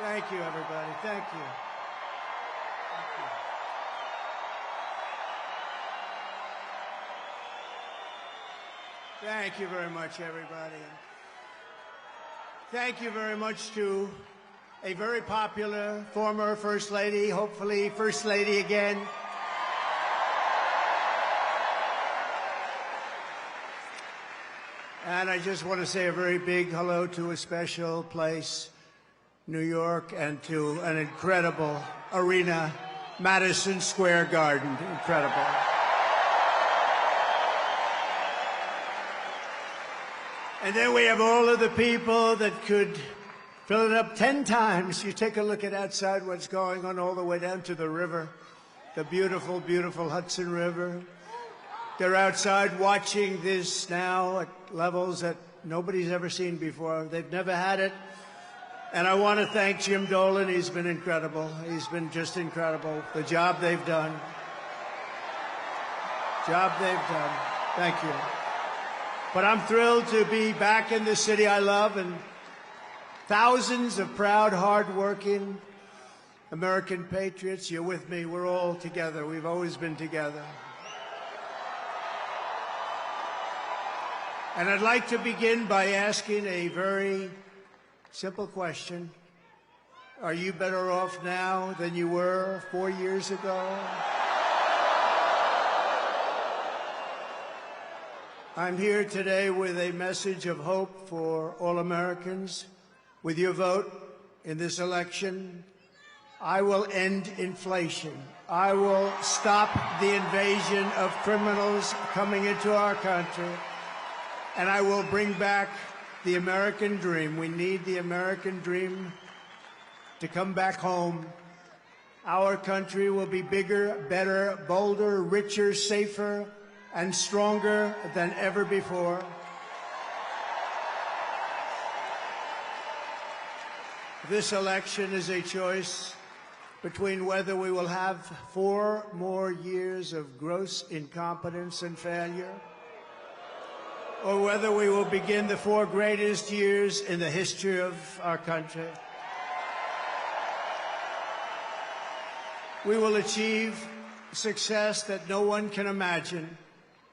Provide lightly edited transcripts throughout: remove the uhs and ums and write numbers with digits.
Thank you, everybody. Thank you. Thank you very much, everybody. Thank you very much to a very popular former First Lady, hopefully First Lady again. And I just want to say a very big hello to a special place, New York, and to an incredible arena, Madison Square Garden. Incredible. And then we have all of the people that could fill it up 10 times. You take a look at outside what's going on all the way down to the river, the beautiful, beautiful Hudson River. They're outside watching this now at levels that nobody's ever seen before. They've never had it. And I want to thank Jim Dolan. He's been incredible. He's been just incredible. The job they've done. Thank you. But I'm thrilled to be back in the city I love, and thousands of proud, hard-working American patriots. You're with me. We're all together. We've always been together. And I'd like to begin by asking a very simple question. Are you better off now than you were 4 years ago? I'm here today with a message of hope for all Americans. With your vote in this election, I will end inflation. I will stop the invasion of criminals coming into our country. And I will bring back the American dream. We need the American dream to come back home. Our country will be bigger, better, bolder, richer, safer, and stronger than ever before. This election is a choice between whether we will have 4 more years of gross incompetence and failure, or whether we will begin the 4 greatest years in the history of our country. We will achieve success that no one can imagine.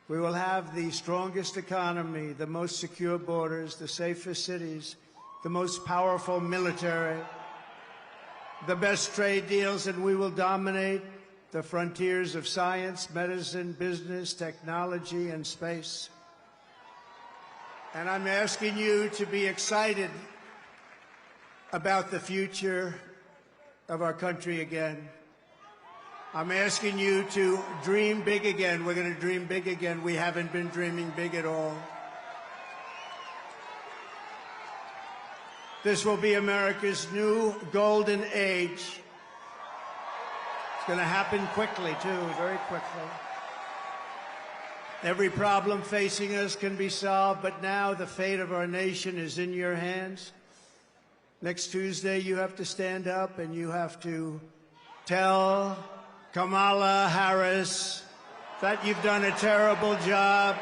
We will have the strongest economy, the most secure borders, the safest cities, the most powerful military, the best trade deals, and we will dominate the frontiers of science, medicine, business, technology, and space. And I'm asking you to be excited about the future of our country again. I'm asking you to dream big again. We're going to dream big again. We haven't been dreaming big at all. This will be America's new golden age. It's going to happen quickly, too, very quickly. Every problem facing us can be solved, but now the fate of our nation is in your hands. Next Tuesday, you have to stand up and you have to tell Kamala Harris that you've done a terrible job,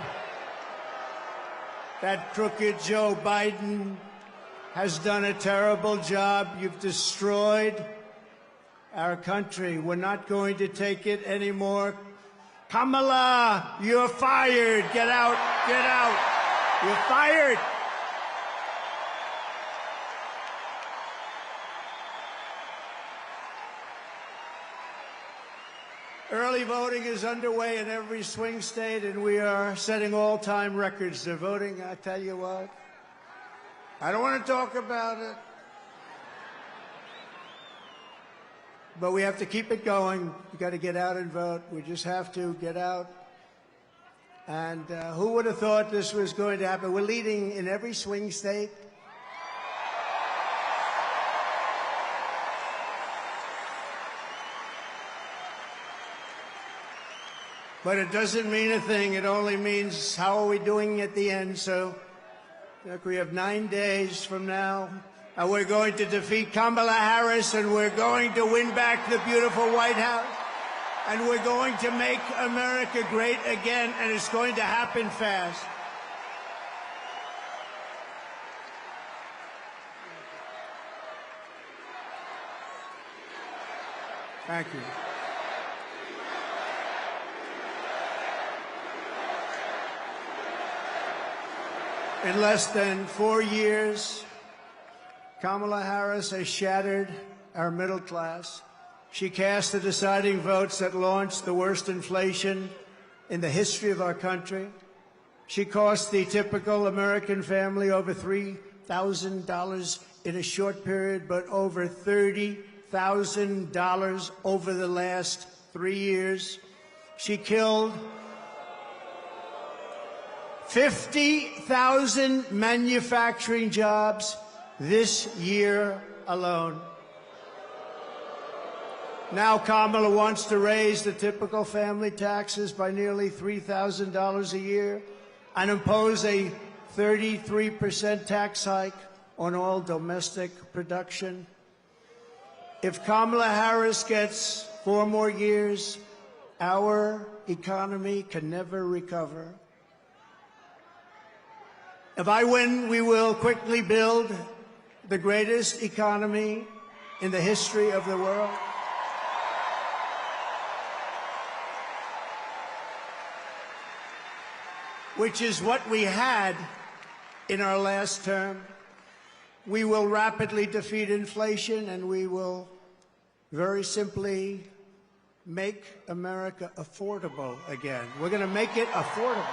that crooked Joe Biden has done a terrible job. You've destroyed our country. We're not going to take it anymore. Kamala, you're fired. Get out. Get out. You're fired. Early voting is underway in every swing state, and we are setting all-time records. They're voting, I tell you what. I don't want to talk about it. But we have to keep it going. You got to get out and vote. We just have to get out. And who would have thought this was going to happen? We're leading in every swing state. But it doesn't mean a thing. It only means how are we doing at the end. So look, we have 9 days from now. And we're going to defeat Kamala Harris, and we're going to win back the beautiful White House. And we're going to make America great again, and it's going to happen fast. Thank you. In less than 4 years, Kamala Harris has shattered our middle class. She cast the deciding votes that launched the worst inflation in the history of our country. She cost the typical American family over $3,000 in a short period, but over $30,000 over the last 3 years. She killed 50,000 manufacturing jobs this year alone. Now Kamala wants to raise the typical family taxes by nearly $3,000 a year and impose a 33% tax hike on all domestic production. If Kamala Harris gets 4 more years, our economy can never recover. If I win, we will quickly build the greatest economy in the history of the world. Which is what we had in our last term. We will rapidly defeat inflation, and we will very simply make America affordable again. We're going to make it affordable.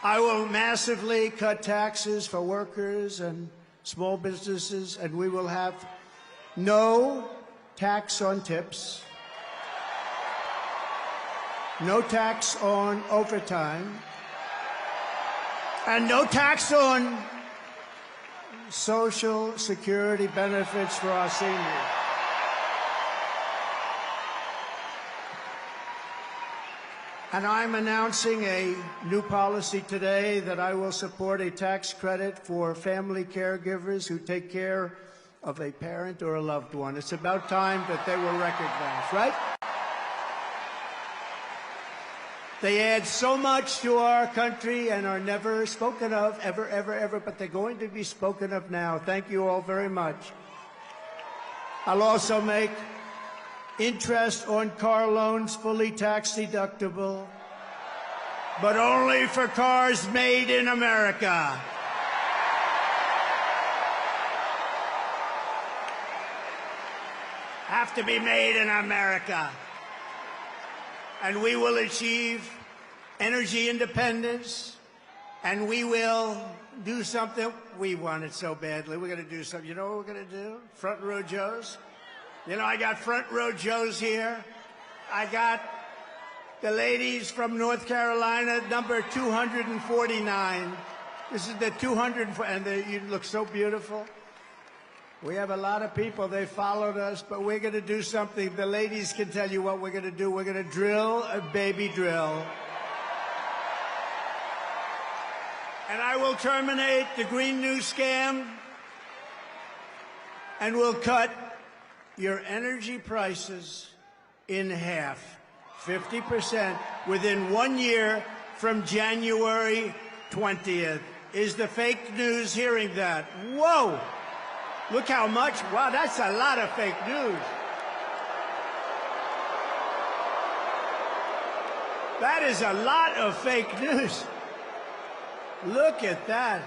I will massively cut taxes for workers and small businesses, and we will have no tax on tips, no tax on overtime, and no tax on Social Security benefits for our seniors. And I'm announcing a new policy today that I will support a tax credit for family caregivers who take care of a parent or a loved one. It's about time that they were recognized, right? They add so much to our country and are never spoken of, ever, ever, ever, but they're going to be spoken of now. Thank you all very much. I'll also make interest on car loans fully tax deductible, but only for cars made in America. Have to be made in America. And we will achieve energy independence, and we will do something. We want it so badly. We're going to do something. You know what we're going to do? Front row Joes. You know, I got front row Joes here. I got the ladies from North Carolina, number 249. This is the 200, and you look so beautiful. We have a lot of people. They followed us, but we're going to do something. The ladies can tell you what we're going to do. We're going to drill a baby drill. And I will terminate the Green New Scam, and we'll cut your energy prices in half, 50%, within 1 year from January 20th. Is the fake news hearing that? Whoa! Look how much. Wow, that's a lot of fake news. That is a lot of fake news. Look at that.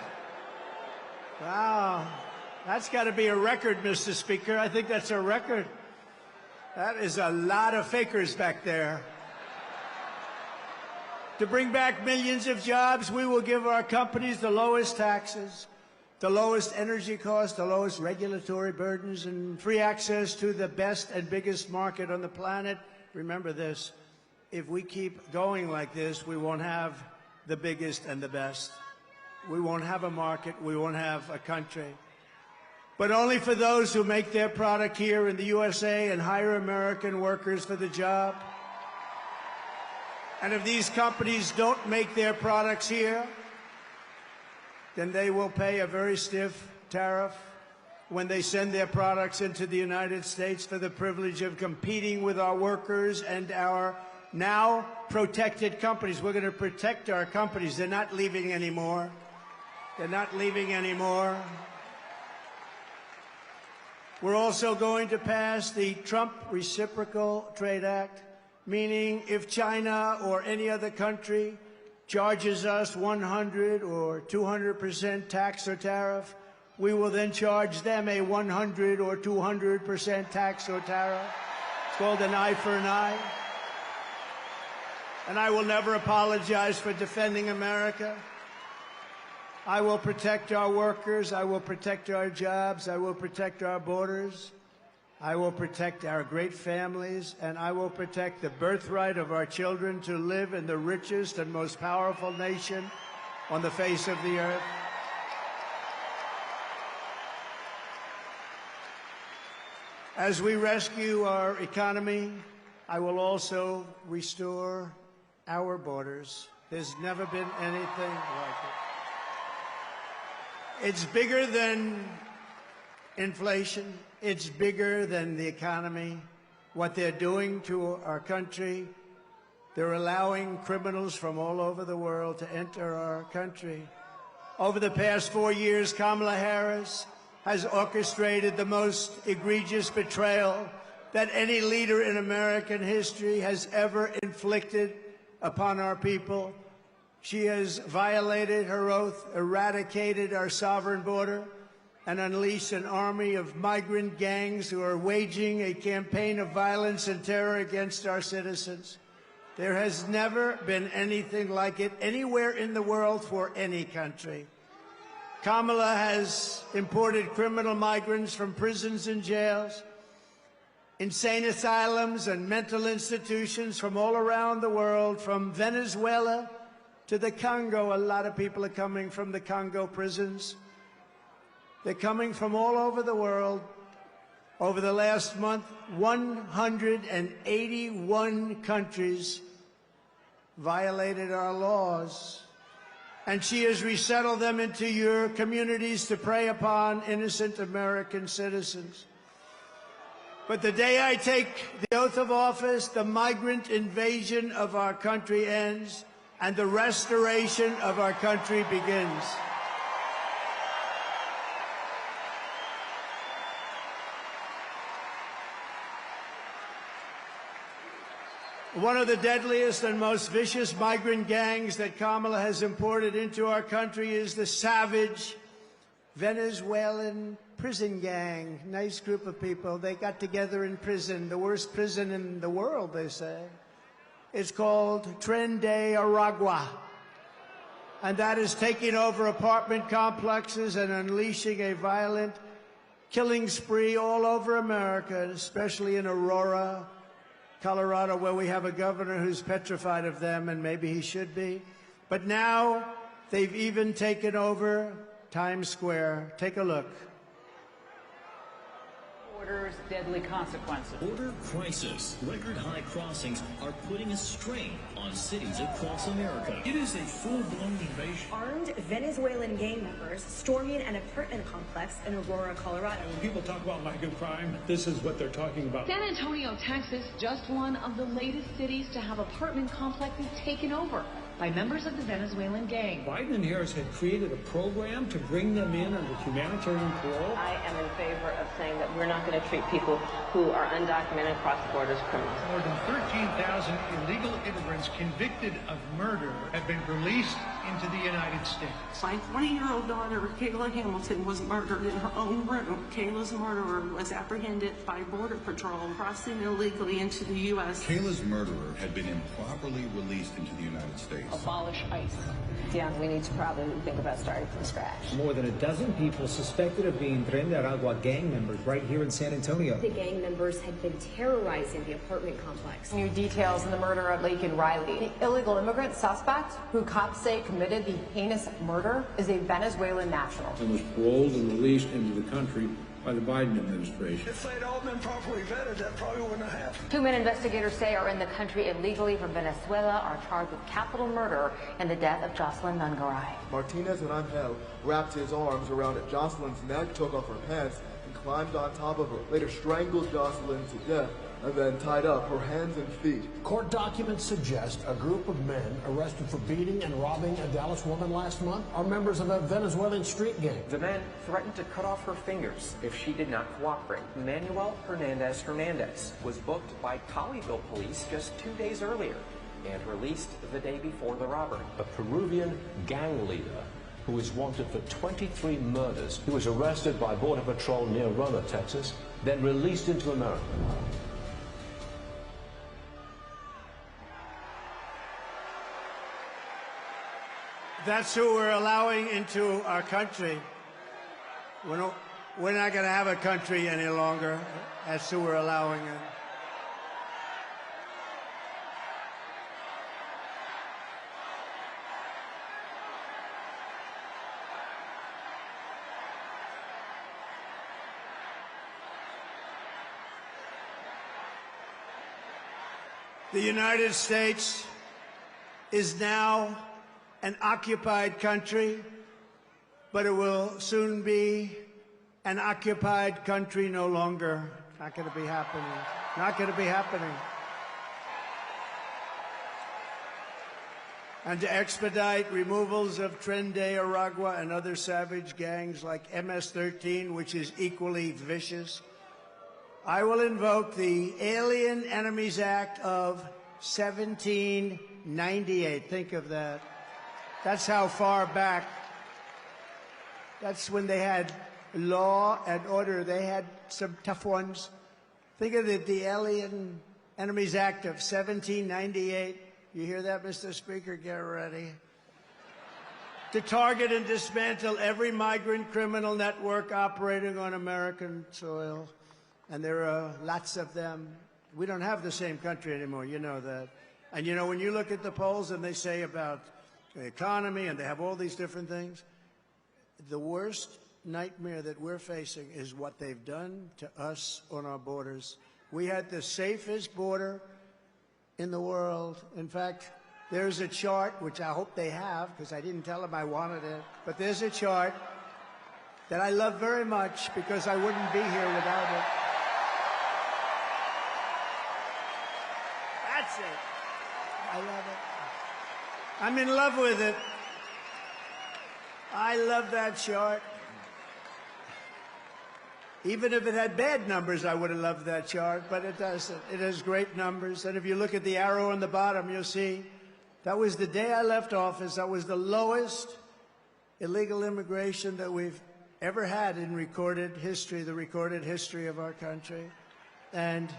Wow. That's got to be a record, Mr. Speaker. I think that's a record. That is a lot of fakers back there. To bring back millions of jobs, we will give our companies the lowest taxes, the lowest energy costs, the lowest regulatory burdens, and free access to the best and biggest market on the planet. Remember this, if we keep going like this, we won't have the biggest and the best. We won't have a market, we won't have a country. But only for those who make their product here in the USA and hire American workers for the job. And if these companies don't make their products here, then they will pay a very stiff tariff when they send their products into the United States for the privilege of competing with our workers and our now protected companies. We're going to protect our companies. They're not leaving anymore. They're not leaving anymore. We're also going to pass the Trump Reciprocal Trade Act, meaning if China or any other country charges us 100 or 200% tax or tariff, we will then charge them a 100 or 200% tax or tariff. It's called an eye for an eye. And I will never apologize for defending America. I will protect our workers. I will protect our jobs. I will protect our borders. I will protect our great families. And I will protect the birthright of our children to live in the richest and most powerful nation on the face of the earth. As we rescue our economy, I will also restore our borders. There's never been anything like it. It's bigger than inflation. It's bigger than the economy. What they're doing to our country, they're allowing criminals from all over the world to enter our country. Over the past 4 years, Kamala Harris has orchestrated the most egregious betrayal that any leader in American history has ever inflicted upon our people. She has violated her oath, eradicated our sovereign border, and unleashed an army of migrant gangs who are waging a campaign of violence and terror against our citizens. There has never been anything like it anywhere in the world for any country. Kamala has imported criminal migrants from prisons and jails, insane asylums and mental institutions from all around the world, from Venezuela to the Congo. A lot of people are coming from the Congo prisons. They're coming from all over the world. Over the last month, 181 countries violated our laws. And she has resettled them into your communities to prey upon innocent American citizens. But the day I take the oath of office, the migrant invasion of our country ends and the restoration of our country begins. One of the deadliest and most vicious migrant gangs that Kamala has imported into our country is the savage Venezuelan prison gang. Nice group of people. They got together in prison, the worst prison in the world, they say. It's called Tren de Aragua. And that is taking over apartment complexes and unleashing a violent killing spree all over America, especially in Aurora, Colorado, where we have a governor who's petrified of them, and maybe he should be. But now they've even taken over Times Square. Take a look. Border's deadly consequences. Border crisis. Record high crossings are putting a strain on cities across America. It is a full-blown invasion. Armed Venezuelan gang members storming an apartment complex in Aurora, Colorado. When people talk about lack of crime, this is what they're talking about. San Antonio, Texas, just one of the latest cities to have apartment complexes taken over by members of the Venezuelan gang. Biden and Harris had created a program to bring them in under humanitarian parole. I am in favor of saying that we're not going to treat people who are undocumented across the border as criminals. More than 13,000 illegal immigrants convicted of murder have been released into the United States. My 20-year-old daughter, Kayla Hamilton, was murdered in her own room. Kayla's murderer was apprehended by Border Patrol crossing illegally into the U.S. Kayla's murderer had been improperly released into the United States. Abolish ICE. Yeah, we need to probably think about starting from scratch. More than a dozen people suspected of being Tren de Aragua gang members right here in San Antonio. The gang members had been terrorizing the apartment complex. New details in the murder of Laken Riley. The illegal immigrant suspect, who cops say committed the heinous murder, is a Venezuelan national. And was paroled and released into the country by the Biden administration. If they'd all been properly vetted, that probably wouldn't have happened. 2 men investigators say are in the country illegally from Venezuela are charged with capital murder in the death of Jocelyn Nungaray. Martinez and Angel wrapped his arms around Jocelyn's neck, took off her pants, and climbed on top of her, later strangled Jocelyn to death, and then tied up her hands and feet. Court documents suggest a group of men arrested for beating and robbing a Dallas woman last month are members of a Venezuelan street gang. The men threatened to cut off her fingers if she did not cooperate. Manuel Hernandez was booked by Colleyville police just 2 days earlier and released the day before the robbery. A Peruvian gang leader who is wanted for 23 murders. He was arrested by Border Patrol near Roma, Texas, then released into America. That's who we're allowing into our country. We're not going to have a country any longer. That's who we're allowing in. The United States is now an occupied country, but it will soon be an occupied country no longer. Not going to be happening. Not going to be happening. And to expedite removals of Tren de Aragua and other savage gangs like MS-13, which is equally vicious, I will invoke the Alien Enemies Act of 1798. Think of that. That's how far back. That's when they had law and order. They had some tough ones. Think of it, the Alien Enemies Act of 1798. You hear that, Mr. Speaker? Get ready. To target and dismantle every migrant criminal network operating on American soil. And there are lots of them. We don't have the same country anymore, you know that. And you know, when you look at the polls and they say about the economy and they have all these different things, the worst nightmare that we're facing is what they've done to us on our borders. We had the safest border in the world. In fact, there's a chart, which I hope they have, because I didn't tell them I wanted it, but there's a chart that I love very much because I wouldn't be here without it. That's it. I love it. I'm in love with it. I love that chart. Even if it had bad numbers, I would have loved that chart, but it doesn't. It has great numbers. And if you look at the arrow on the bottom, you'll see that was the day I left office. That was the lowest illegal immigration that we've ever had in recorded history, the recorded history of our country. And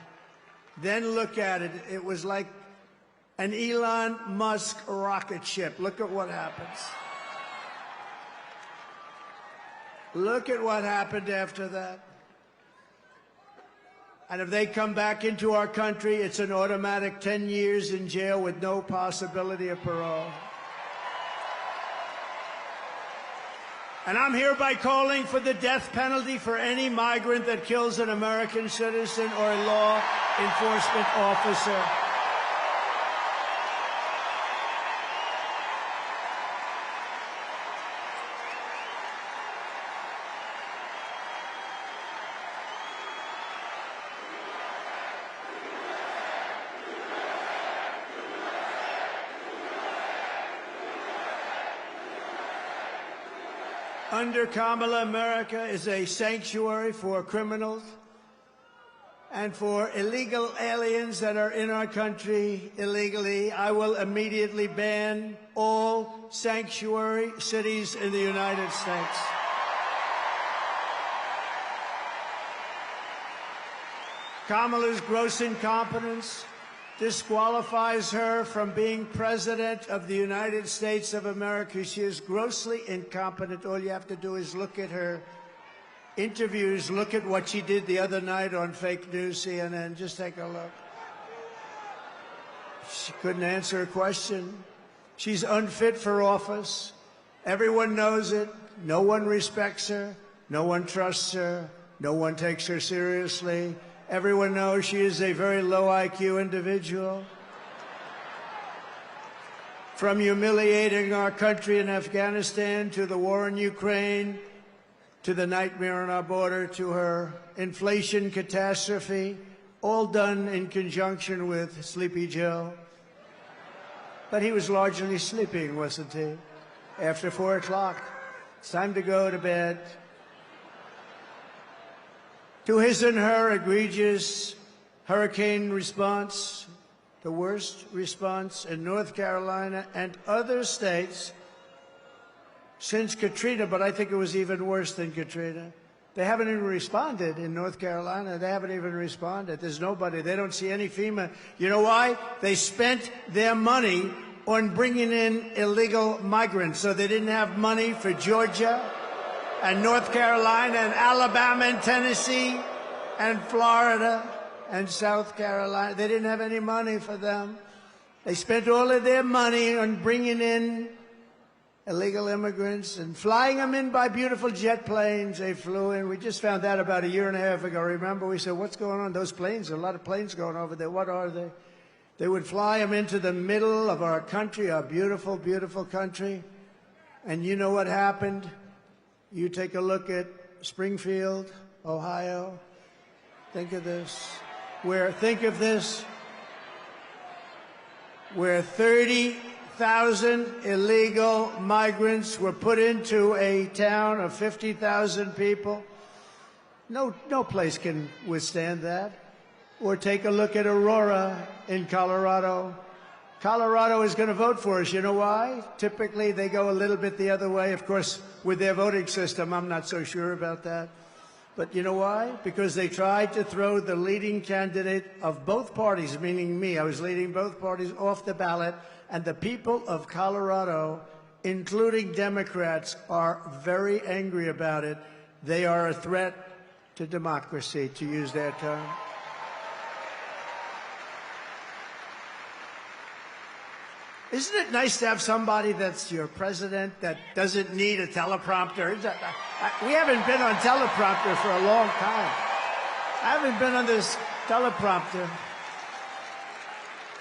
then look at it. It was like an Elon Musk rocket ship. Look at what happens. Look at what happened after that. And if they come back into our country, it's an automatic 10 years in jail with no possibility of parole. And I'm hereby calling for the death penalty for any migrant that kills an American citizen or a law enforcement officer. Under Kamala, America is a sanctuary for criminals and for illegal aliens that are in our country illegally. I will immediately ban all sanctuary cities in the United States. Kamala's gross incompetence disqualifies her from being President of the United States of America. She is grossly incompetent. All you have to do is look at her interviews, look at what she did the other night on fake news, CNN. Just take a look. She couldn't answer a question. She's unfit for office. Everyone knows it. No one respects her. No one trusts her. No one takes her seriously. Everyone knows she is a very low IQ individual. From humiliating our country in Afghanistan to the war in Ukraine to the nightmare on our border, to her inflation catastrophe, all done in conjunction with Sleepy Joe. But he was largely sleeping, wasn't he? After 4 o'clock, it's time to go to bed. To his and her egregious hurricane response, the worst response in North Carolina and other states since Katrina, but I think it was even worse than Katrina. They haven't even responded in North Carolina. They haven't even responded. There's nobody. They don't see any FEMA. You know why? They spent their money on bringing in illegal migrants, so they didn't have money for Georgia and North Carolina and Alabama and Tennessee and Florida and South Carolina. They didn't have any money for them. They spent all of their money on bringing in illegal immigrants and flying them in by beautiful jet planes. They flew in. We just found out about a year and a half ago. Remember, we said, what's going on? Those planes, there are a lot of planes going over there. What are they? They would fly them into the middle of our country, our beautiful, beautiful country. And you know what happened? You take a look at Springfield, Ohio. Think of this. Where 30,000 illegal migrants were put into a town of 50,000 people. No place can withstand that. Or take a look at Aurora in Colorado. Colorado is going to vote for us. You know why? Typically, they go a little bit the other way. Of course, with their voting system, I'm not so sure about that. But you know why? Because they tried to throw the leading candidate of both parties, meaning me. I was leading both parties off the ballot. And the people of Colorado, including Democrats, are very angry about it. They are a threat to democracy, to use their term. Isn't it nice to have somebody that's your president that doesn't need a teleprompter? We haven't been on teleprompter for a long time. I haven't been on this teleprompter.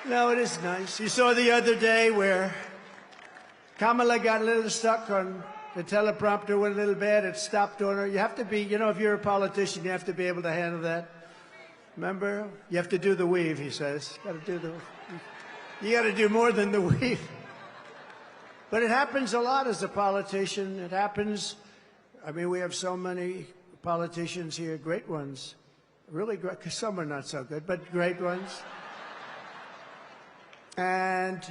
No, it is nice. You saw the other day where Kamala got a little stuck on the teleprompter, went a little bad. It stopped on her. You have to be, you know, if you're a politician, you have to be able to handle that. Remember? You have to do the weave, he says. You got to do more than the weave. But it happens a lot as a politician. It happens. I mean, we have so many politicians here, great ones. Really great, because some are not so good, but great ones. And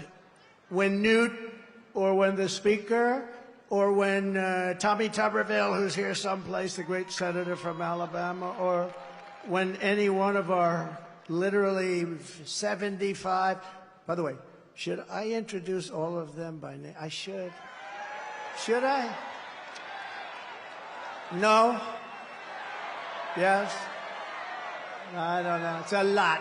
when Newt, or when the Speaker, or when Tommy Tuberville, who's here someplace, the great senator from Alabama, or when any one of our literally 75, by the way, should I introduce all of them by name? I should. Should I? No? Yes? I don't know. It's a lot.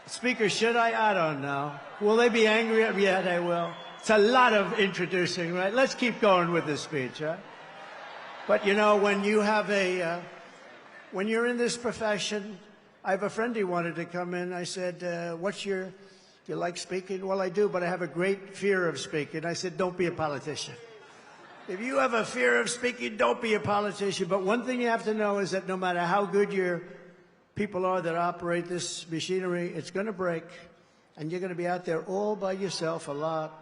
Speaker, should I? I don't know. Will they be angry? Yeah, they will. It's a lot of introducing, right? Let's keep going with this speech, huh? But, you know, when you have when you're in this profession, I have a friend who wanted to come in. I said, do you like speaking? Well, I do, but I have a great fear of speaking. I said, don't be a politician. If you have a fear of speaking, don't be a politician. But one thing you have to know is that no matter how good your people are that operate this machinery, it's going to break. And you're going to be out there all by yourself a lot.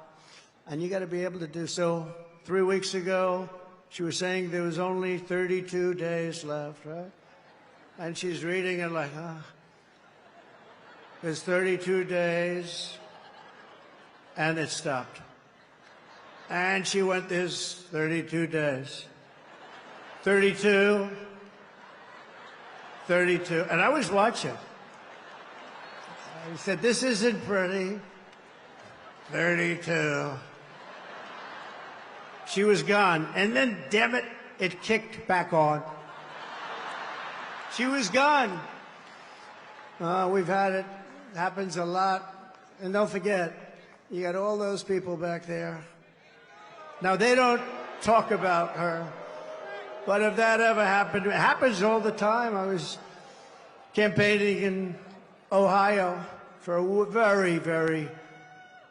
And you got to be able to do so. 3 weeks ago, she was saying there was only 32 days left, right? And she's reading it like, there's 32 days, and it stopped. And she went, there's 32 days. 32, 32, and I was watching. I said, this isn't pretty. 32. She was gone, and then, damn it, it kicked back on. She was gone. We've had it. It happens a lot. And don't forget, you got all those people back there. Now, they don't talk about her, but if that ever happened, it happens all the time. I was campaigning in Ohio for a very, very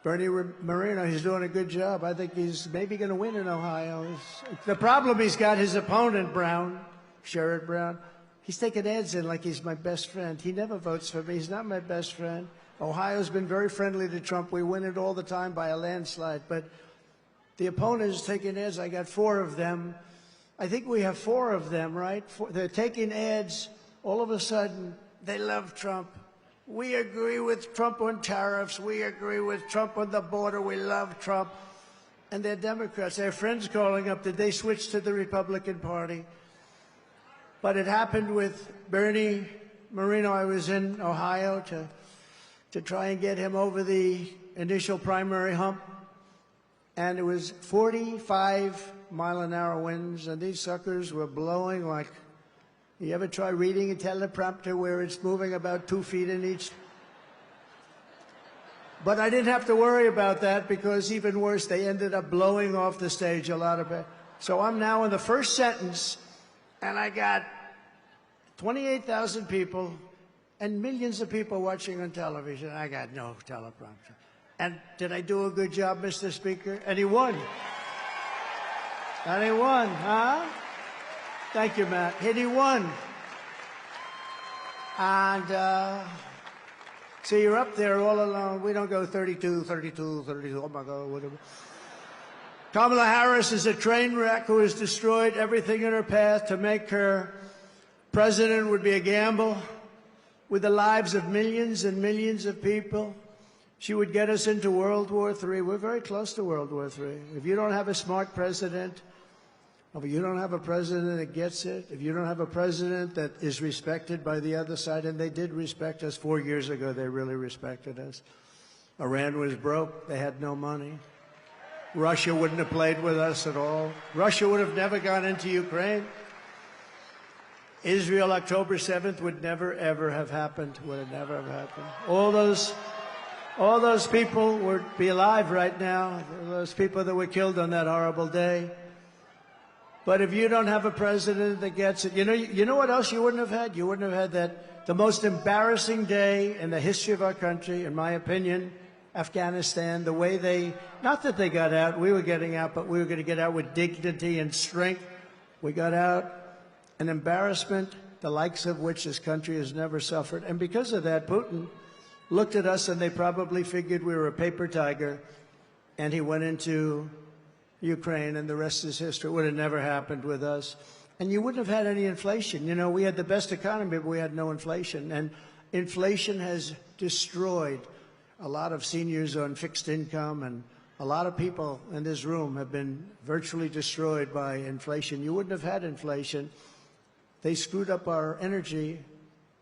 Bernie Moreno, he's doing a good job. I think he's maybe going to win in Ohio. The problem he's got, his opponent, Brown, Sherrod Brown, he's taking ads in like he's my best friend. He never votes for me. He's not my best friend. Ohio's been very friendly to Trump. We win it all the time by a landslide. But the opponent is taking ads. I got 4 of them. I think we have 4 of them, right? They're taking ads. All of a sudden, they love Trump. We agree with Trump on tariffs. We agree with Trump on the border. We love Trump. And they're Democrats. Their friends calling up, did they switch to the Republican Party? But it happened with Bernie Moreno. I was in Ohio to try and get him over the initial primary hump. And it was 45-mile-an-hour winds, and these suckers were blowing like, you ever try reading a teleprompter where it's moving about 2 feet in each? But I didn't have to worry about that because even worse, they ended up blowing off the stage a lot of it. So I'm now in the first sentence, and I got 28,000 people and millions of people watching on television. I got no teleprompter. And did I do a good job, Mr. Speaker? And he won. And he won, huh? Thank you, Matt. And he won. And so you're up there all alone. We don't go 32, 32, 32. Oh, my God, whatever. Kamala Harris is a train wreck who has destroyed everything in her path. To make her president would be a gamble with the lives of millions and millions of people. She would get us into World War III. We're very close to World War III. If you don't have a smart president, if you don't have a president that gets it, if you don't have a president that is respected by the other side, and they did respect us 4 years ago, they really respected us. Iran was broke. They had no money. Russia wouldn't have played with us at all. Russia would have never gone into Ukraine. Israel, October 7th, would never, ever have happened. Would have never have happened. All those people would be alive right now, those people that were killed on that horrible day. But if you don't have a president that gets it, you know what else you wouldn't have had? You wouldn't have had that, the most embarrassing day in the history of our country, in my opinion, Afghanistan, the way they, not that they got out, we were getting out, but we were going to get out with dignity and strength. We got out, an embarrassment, the likes of which this country has never suffered. And because of that, Putin looked at us and they probably figured we were a paper tiger, and he went into Ukraine, and the rest is history. It would have never happened with us. And you wouldn't have had any inflation. You know, we had the best economy, but we had no inflation. And inflation has destroyed a lot of seniors on fixed income, and a lot of people in this room have been virtually destroyed by inflation. You wouldn't have had inflation. They screwed up our energy,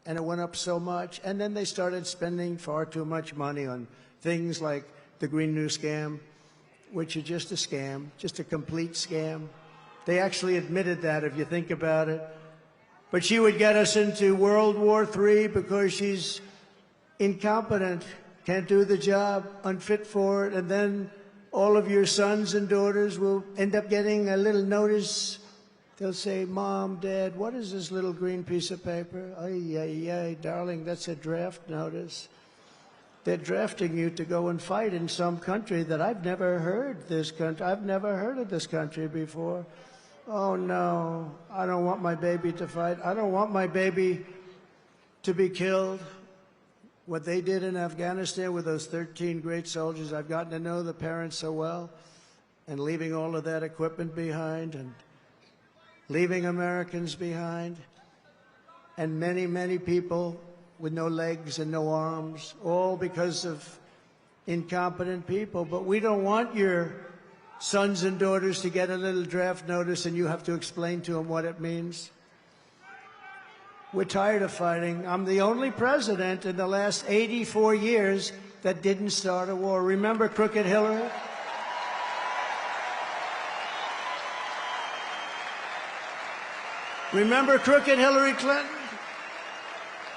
and it went up so much. And then they started spending far too much money on things like the Green New Scam, which is just a scam, just a complete scam. They actually admitted that, if you think about it. But she would get us into World War III because she's incompetent, can't do the job, unfit for it, and then all of your sons and daughters will end up getting a little notice. They'll say, Mom, Dad, what is this little green piece of paper? Ay, ay, ay, darling, that's a draft notice. They're drafting you to go and fight in some country that I've never heard this country. I've never heard of this country before. Oh, no, I don't want my baby to fight. I don't want my baby to be killed. What they did in Afghanistan with those 13 great soldiers, I've gotten to know the parents so well, and leaving all of that equipment behind and leaving Americans behind, and many, many people with no legs and no arms, all because of incompetent people. But we don't want your sons and daughters to get a little draft notice and you have to explain to them what it means. We're tired of fighting. I'm the only president in the last 84 years that didn't start a war. Remember Crooked Hillary? Remember Crooked Hillary Clinton?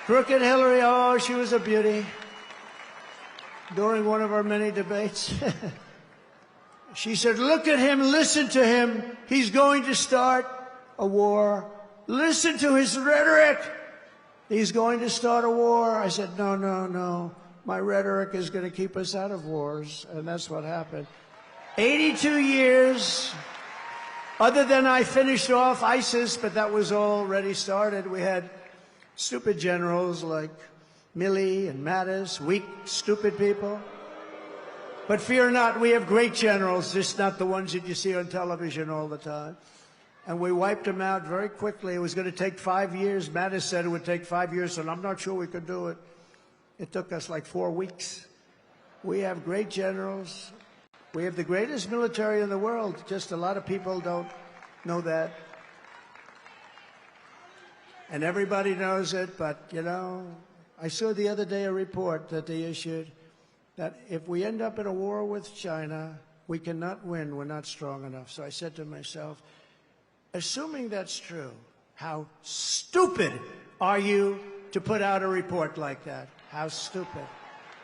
Crooked Hillary, oh, she was a beauty. During one of our many debates, she said, look at him, listen to him. He's going to start a war. Listen to his rhetoric. He's going to start a war. I said, no, no, no. my rhetoric is going to keep us out of wars, and that's what happened. 82 years, other than I finished off ISIS, but that was already started. We had stupid generals like Milley and Mattis, weak, stupid people. But fear not, we have great generals, just not the ones that you see on television all the time. And we wiped them out very quickly. It was going to take 5 years. Mattis said it would take 5 years, and I'm not sure we could do it. It took us like 4 weeks. We have great generals. We have the greatest military in the world. Just a lot of people don't know that. And everybody knows it, but, you know, I saw the other day a report that they issued that if we end up in a war with China, we cannot win. We're not strong enough. So I said to myself, assuming that's true, how stupid are you to put out a report like that? How stupid.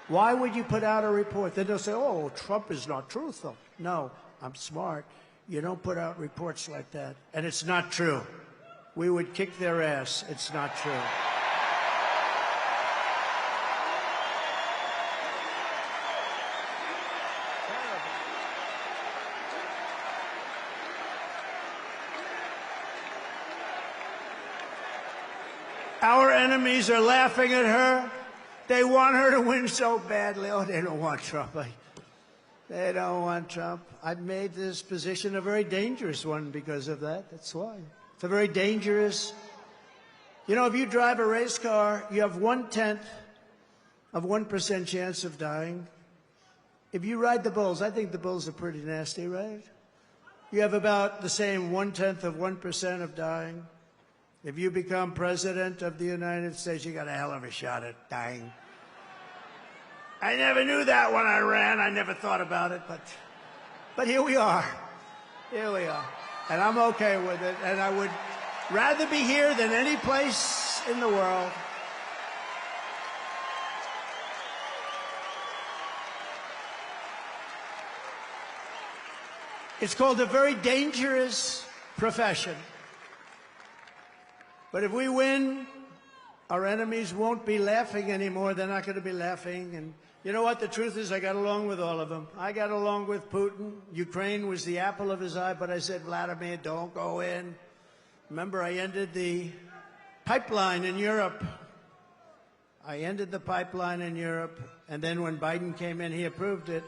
Why would you put out a report? Then they'll say, oh, Trump is not truthful. No, I'm smart. You don't put out reports like that. And it's not true. We would kick their ass. It's not true. Our enemies are laughing at her. They want her to win so badly. Oh, they don't want Trump. They don't want Trump. I've made this position a very dangerous one because of that. That's why. It's a very dangerous. You know, if you drive a race car, you have 1/10 of 1% chance of dying. If you ride the bulls, I think the bulls are pretty nasty, right? You have about the same 1/10 of 1% of dying. If you become president of the United States, you got a hell of a shot at dying. I never knew that when I ran. I never thought about it, but here we are. Here we are. And I'm okay with it. And I would rather be here than any place in the world. It's called a very dangerous profession. But if we win, our enemies won't be laughing anymore. They're not going to be laughing. And you know what? The truth is I got along with all of them. I got along with Putin. Ukraine was the apple of his eye, but I said, Vladimir, don't go in. Remember, I ended the pipeline in Europe. I ended the pipeline in Europe. And then when Biden came in, he approved it.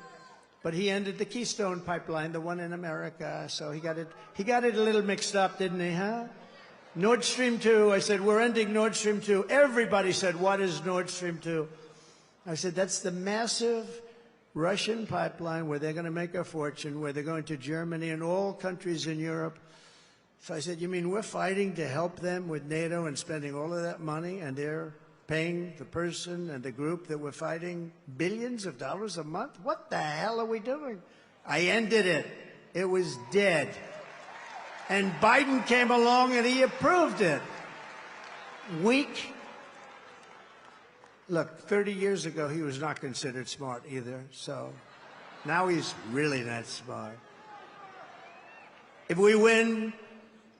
But he ended the Keystone pipeline, the one in America. So he got it a little mixed up, didn't he, huh? Nord Stream 2, I said, we're ending Nord Stream 2. Everybody said, what is Nord Stream 2? I said, that's the massive Russian pipeline where they're going to make a fortune, where they're going to Germany and all countries in Europe. So I said, you mean we're fighting to help them with NATO and spending all of that money, and they're paying the person and the group that we're fighting billions of dollars a month? What the hell are we doing? I ended it. It was dead. And Biden came along and he approved it. Weak. Look, 30 years ago, he was not considered smart either. So now he's really not smart. If we win,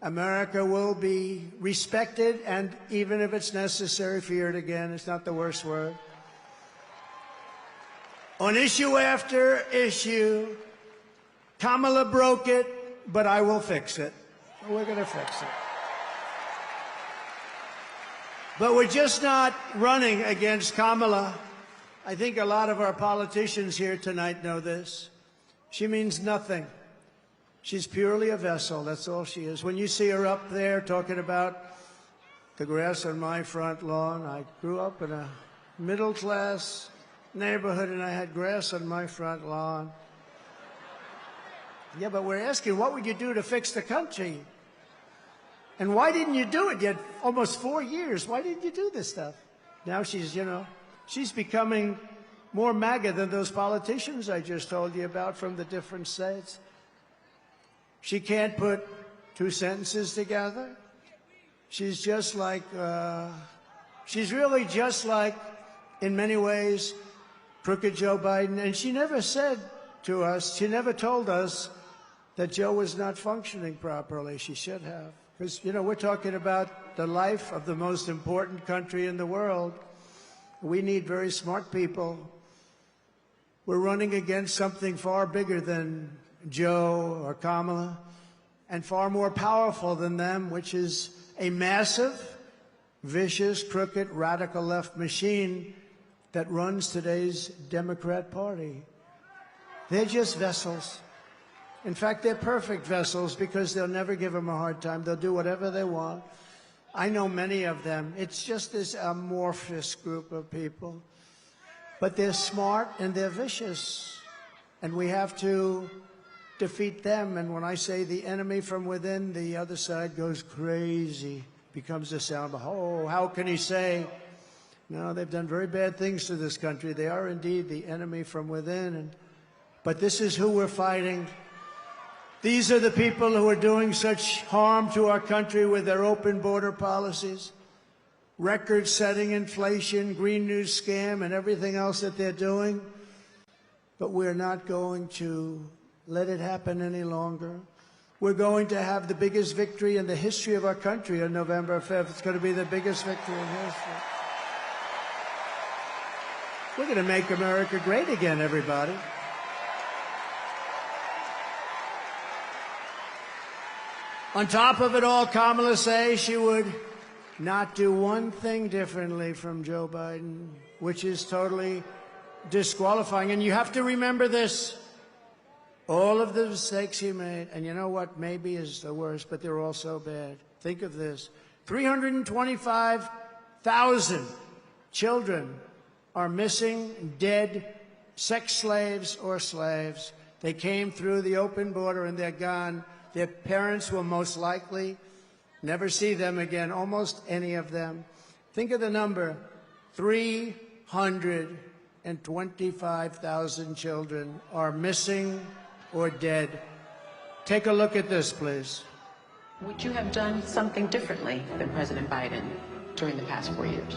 America will be respected, and even if it's necessary, feared again. It's not the worst word. On issue after issue, Kamala broke it, but I will fix it. We're going to fix it. But we're just not running against Kamala. I think a lot of our politicians here tonight know this. She means nothing. She's purely a vessel. That's all she is. When you see her up there talking about the grass on my front lawn, I grew up in a middle-class neighborhood, and I had grass on my front lawn. Yeah, but we're asking, what would you do to fix the country? And why didn't you do it? You had almost 4 years. Why didn't you do this stuff? Now she's, you know, she's becoming more MAGA than those politicians I just told you about from the different states. She can't put two sentences together. She's just like, she's really just like, in many ways, crooked Joe Biden. And she never said to us, she never told us that Joe was not functioning properly. She should have. Because, you know, we're talking about the life of the most important country in the world. We need very smart people. We're running against something far bigger than Joe or Kamala, and far more powerful than them, which is a massive, vicious, crooked, radical left machine that runs today's Democrat Party. They're just vessels. In fact, they're perfect vessels because they'll never give them a hard time. They'll do whatever they want. I know many of them. It's just this amorphous group of people. But they're smart and they're vicious. And we have to defeat them. And when I say the enemy from within, the other side goes crazy, becomes a sound. Oh, how can he say? No, they've done very bad things to this country. They are indeed the enemy from within. But this is who we're fighting. These are the people who are doing such harm to our country with their open border policies, record-setting inflation, Green New Scam, and everything else that they're doing. But we're not going to let it happen any longer. We're going to have the biggest victory in the history of our country on November 5th. It's going to be the biggest victory in history. We're going to make America great again, everybody. On top of it all, Kamala says she would not do one thing differently from Joe Biden, which is totally disqualifying. And you have to remember this. All of the mistakes he made, and you know what maybe is the worst, but they're all so bad. Think of this. 325,000 children are missing, dead, sex slaves or slaves. They came through the open border and they're gone. Their parents will most likely never see them again, almost any of them. Think of the number, 325,000 children are missing or dead. Take a look at this, please. Would you have done something differently than President Biden during the past 4 years?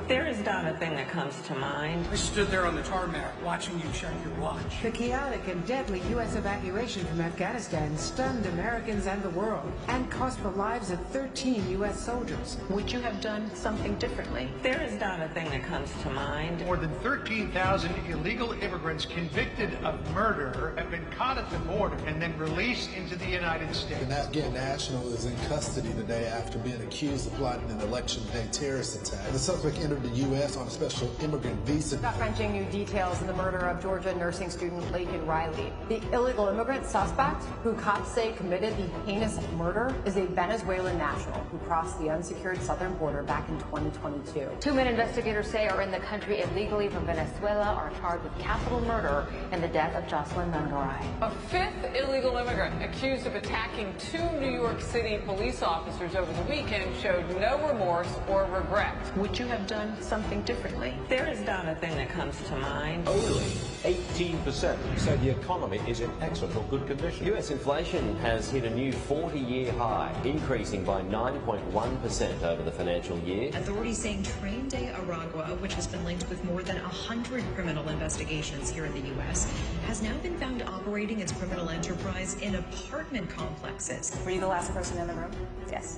There is not a thing that comes to mind. I stood there on the tarmac watching you check your watch. The chaotic and deadly U.S. evacuation from Afghanistan stunned Americans and the world and cost the lives of 13 U.S. soldiers. Would you have done something differently? There is not a thing that comes to mind. More than 13,000 illegal immigrants convicted of murder have been caught at the border and then released into the United States. An Afghan national is in custody today after being accused of plotting an election day terrorist attack. The suspect entered the U.S. on a special immigrant visa. Gut-wrenching new details in the murder of Georgia nursing student Laken Riley. The illegal immigrant suspect, who cops say committed the heinous murder, is a Venezuelan national who crossed the unsecured southern border back in 2022. 2 men investigators say are in the country illegally from Venezuela are charged with capital murder in the death of Jocelyn Mangaray. A fifth illegal immigrant accused of attacking 2 New York City police officers over the weekend showed no remorse or regret. Would you have done something differently? There is not a thing that comes to mind. Only 18% say the economy is in excellent or good condition. U.S. inflation has hit a new 40-year high, increasing by 9.1% over the financial year. Authorities saying Train de Aragua, which has been linked with more than 100 criminal investigations here in the U.S., has now been found operating its criminal enterprise in apartment complexes. Were you the last person in the room? Yes.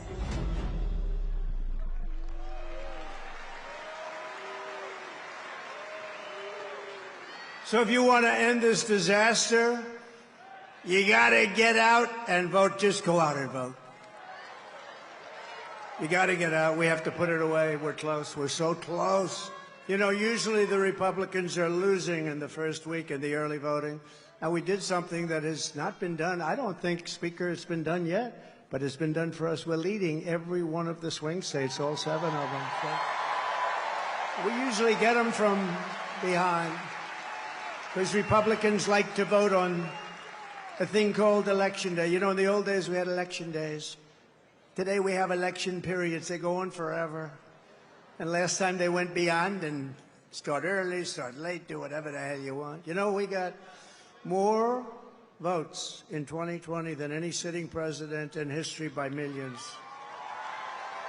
So if you want to end this disaster, you got to get out and vote. Just go out and vote. You got to get out. We have to put it away. We're close. We're so close. You know, usually the Republicans are losing in the first week in the early voting. And we did something that has not been done. I don't think, Speaker, it's been done yet, but it's been done for us. We're leading every one of the swing states, all 7 of them. So we usually get them from behind, because Republicans like to vote on a thing called Election Day. You know, in the old days, we had election days. Today, we have election periods. They go on forever. And last time, they went beyond and start early, start late, do whatever the hell you want. You know, we got more votes in 2020 than any sitting president in history by millions.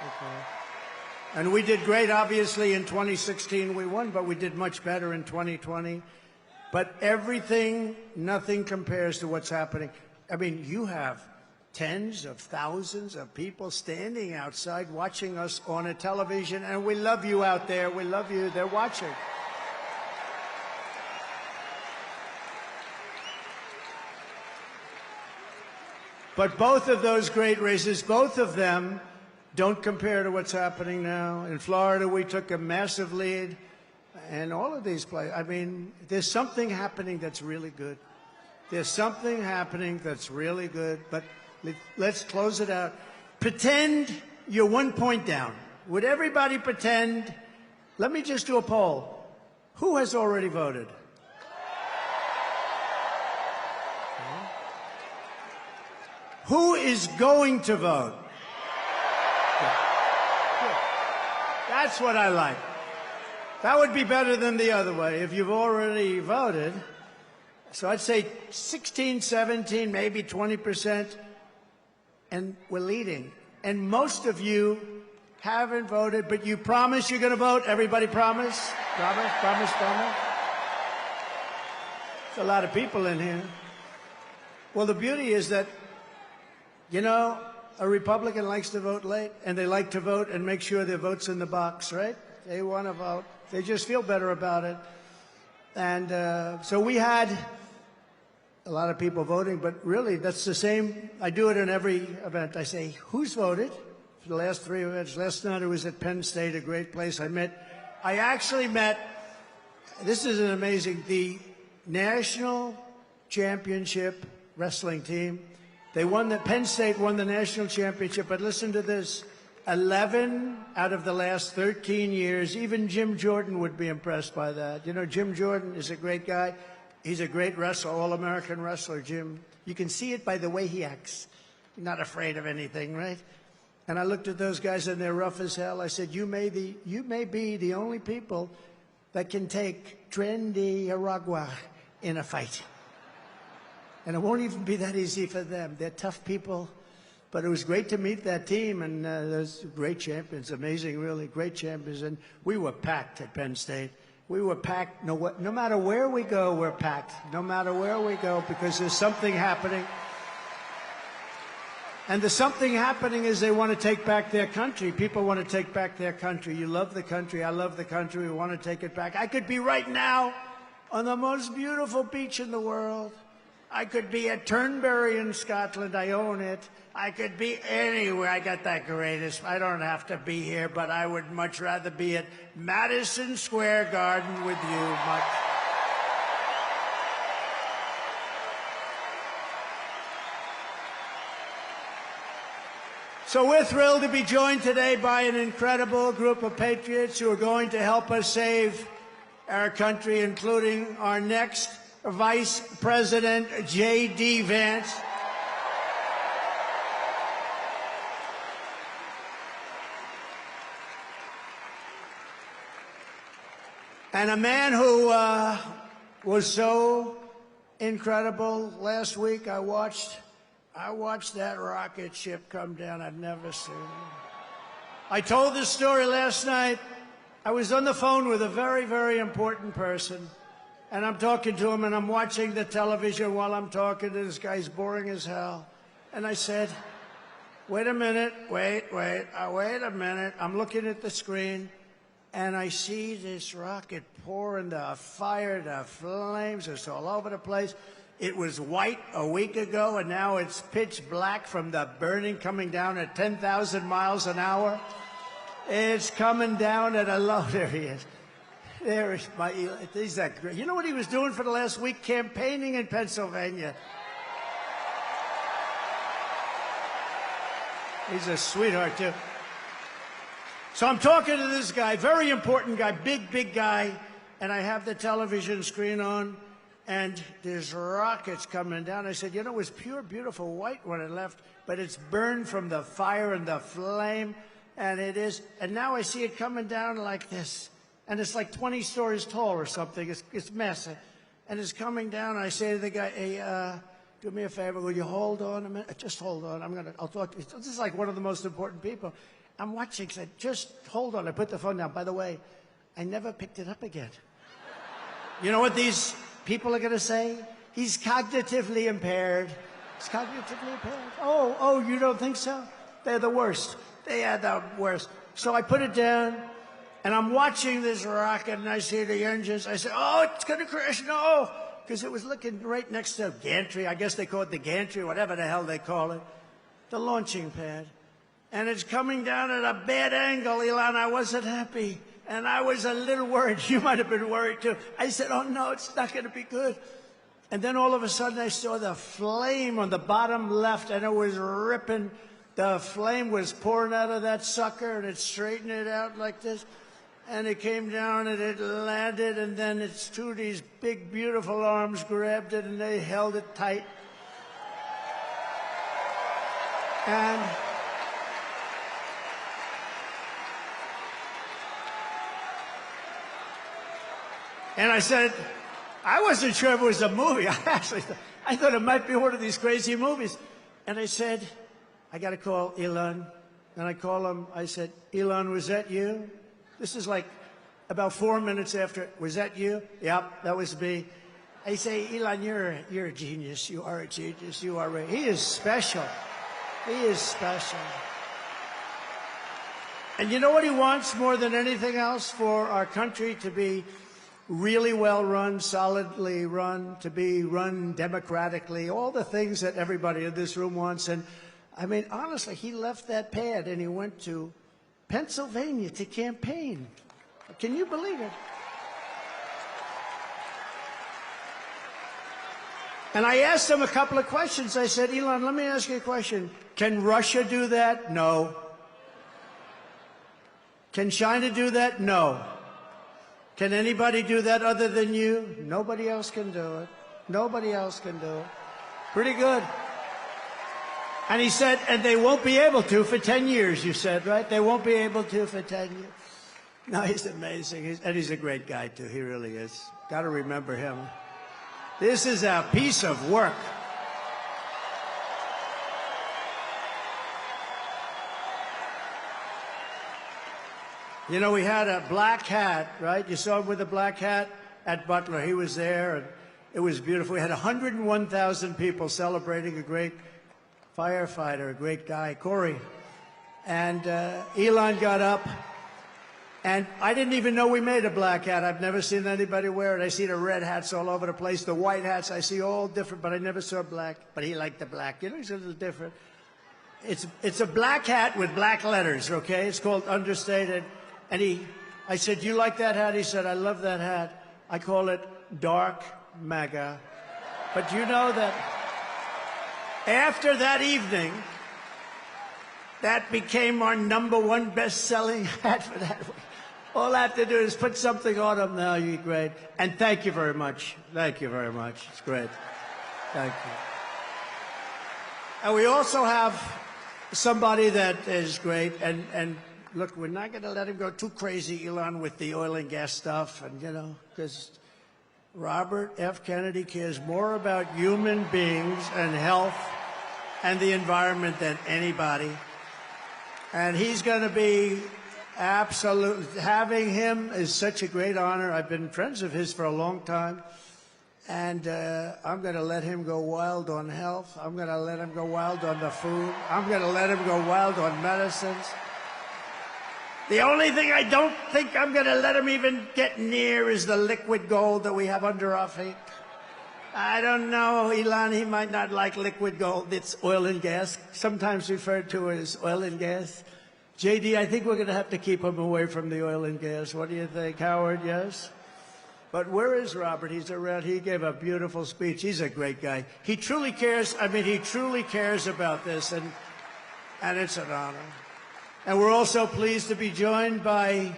Okay. And we did great, obviously, in 2016. We won, but we did much better in 2020. But everything, nothing compares to what's happening. I mean, you have tens of thousands of people standing outside watching us on a television, and we love you out there. We love you. They're watching. But both of those great races, both of them don't compare to what's happening now. In Florida, we took a massive lead, and all of these places. I mean, there's something happening that's really good. There's something happening that's really good, but let's close it out. Pretend you're 1 point down. Would everybody pretend? Let me just do a poll. Who has already voted? Who is going to vote? Good. That's what I like. That would be better than the other way if you've already voted. So I'd say 16, 17, maybe 20%, and we're leading. And most of you haven't voted, but you promise you're going to vote? Everybody promise? Promise, promise, promise? There's a lot of people in here. Well, the beauty is that, you know, a Republican likes to vote late, and they like to vote and make sure their vote's in the box, right? They want to vote. They just feel better about it. And so we had a lot of people voting, but really that's the same. I do it in every event. I say, who's voted for the last 3 events? Last night I was at Penn State, a great place. I actually met, this is an amazing, the national championship wrestling team. They won Penn State won the national championship, but listen to this. 11 out of the last 13 years, even Jim Jordan would be impressed by that. You know, Jim Jordan is a great guy. He's a great wrestler, all-American wrestler, Jim. You can see it by the way he acts. He's not afraid of anything, right? And I looked at those guys, and they're rough as hell. I said, you may be the only people that can take trendy Aragua in a fight. And it won't even be that easy for them. They're tough people. But it was great to meet that team, and those great champions, amazing, really, great champions. And we were packed at Penn State. We were packed. No matter where we go, we're packed. No matter where we go, because there's something happening. And the something happening is they want to take back their country. People want to take back their country. You love the country. I love the country. We want to take it back. I could be right now on the most beautiful beach in the world. I could be at Turnberry in Scotland. I own it. I could be anywhere. I got that greatest. I don't have to be here, but I would much rather be at Madison Square Garden with you. Much. So we're thrilled to be joined today by an incredible group of patriots who are going to help us save our country, including our next Vice President, J.D. Vance. And a man who was so incredible. Last week I watched that rocket ship come down. I've never seen it. I told this story last night. I was on the phone with a very, very important person. And I'm talking to him, and I'm watching the television while I'm talking to this guy. He's boring as hell. And I said, wait a minute, wait a minute. I'm looking at the screen, and I see this rocket pouring the fire, the flames. It's all over the place. It was white a week ago, and now it's pitch black from the burning, coming down at 10,000 miles an hour. It's coming down at a low. There he is. There is my. He's that great. You know what he was doing for the last week? Campaigning in Pennsylvania. He's a sweetheart, too. So I'm talking to this guy, very important guy, big guy, and I have the television screen on, and there's rockets coming down. I said, you know, it was pure, beautiful white when it left, but it's burned from the fire and the flame, and it is. And now I see it coming down like this. And it's like 20 stories tall or something. It's massive. And it's coming down. And I say to the guy, hey, do me a favor. Will you hold on a minute? Just hold on. I'll talk to you. This is like one of the most important people. I'm watching. I said, just hold on. I put the phone down. By the way, I never picked it up again. You know what these people are going to say? He's cognitively impaired. It's cognitively impaired. Oh, you don't think so? They're the worst. They are the worst. So I put it down, and I'm watching this rocket, and I see the engines. I say, oh, it's going to crash. No, because it was looking right next to gantry. I guess they call it the gantry, whatever the hell they call it, the launching pad. And it's coming down at a bad angle, Elon. I wasn't happy, and I was a little worried. You might have been worried, too. I said, oh, no, it's not going to be good. And then all of a sudden, I saw the flame on the bottom left, and it was ripping. The flame was pouring out of that sucker, and it straightened it out like this. And it came down, and it landed, and then its two of these big, beautiful arms grabbed it, and they held it tight. And I said, I wasn't sure if it was a movie. I thought it might be one of these crazy movies. And I said, I got to call Elon. And I call him. I said, Elon, was that you? This is like about 4 minutes after. Was that you? Yep, that was me. I say, Elon, you're a genius. You are a genius. You are a... He is special. He is special. And you know what he wants more than anything else? For our country to be really well run, solidly run, to be run democratically, all the things that everybody in this room wants. And I mean, honestly, he left that pad and he went to Pennsylvania to campaign. Can you believe it? And I asked him a couple of questions. I said, Elon, let me ask you a question. Can Russia do that? No. Can China do that? No. Can anybody do that other than you? Nobody else can do it. Nobody else can do it. Pretty good. And he said, and they won't be able to for 10 years, you said, right? They won't be able to for 10 years. No, he's amazing. And he's a great guy, too. He really is. Got to remember him. This is a piece of work. You know, we had a black hat, right? You saw him with a black hat at Butler. He was there, and it was beautiful. We had 101,000 people celebrating a great firefighter, a great guy, Corey. And Elon got up, and I didn't even know we made a black hat. I've never seen anybody wear it. I see the red hats all over the place, the white hats. I see all different, but I never saw black. But he liked the black. You know, he's a little different. It's a black hat with black letters, okay? It's called understated. And I said, you like that hat? He said, I love that hat. I call it Dark MAGA. But you know that after that evening, that became our #1 best-selling hat for that week. All I have to do is put something on him now. You're great. And thank you very much. Thank you very much. It's great. Thank you. And we also have somebody that is great. And look, we're not going to let him go too crazy, Elon, with the oil and gas stuff. And, you know, because Robert F. Kennedy cares more about human beings and health and the environment than anybody. And he's going to be absolutely, having him is such a great honor. I've been friends of his for a long time. And I'm going to let him go wild on health. I'm going to let him go wild on the food. I'm going to let him go wild on medicines. The only thing I don't think I'm going to let him even get near is the liquid gold that we have under our feet. I don't know, Elon, he might not like liquid gold. It's oil and gas, sometimes referred to as oil and gas. JD, I think we're going to have to keep him away from the oil and gas. What do you think, Howard? Yes? But where is Robert? He's around. He gave a beautiful speech. He's a great guy. He truly cares. I mean, he truly cares about this, and it's an honor. And we're also pleased to be joined by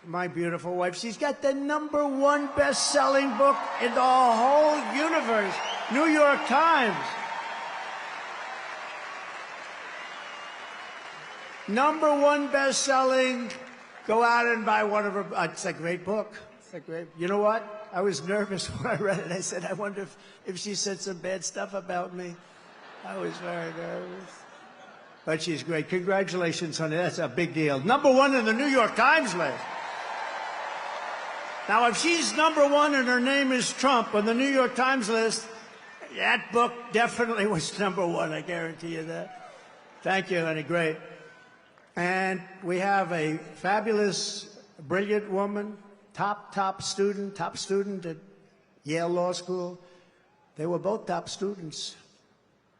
my beautiful wife. She's got the #1 best-selling book in the whole universe, New York Times. #1 best-selling. Go out and buy one of her. It's a great book. It's a great. You know what? I was nervous when I read it. I said, I wonder if she said some bad stuff about me. I was very nervous. But she's great. Congratulations, honey. That's a big deal. #1 in the New York Times list. Now, if she's #1 and her name is Trump on the New York Times list, That book definitely was #1, I guarantee you that. Thank you, honey, great. And we have a fabulous, brilliant woman, top student at Yale Law School. They were both top students.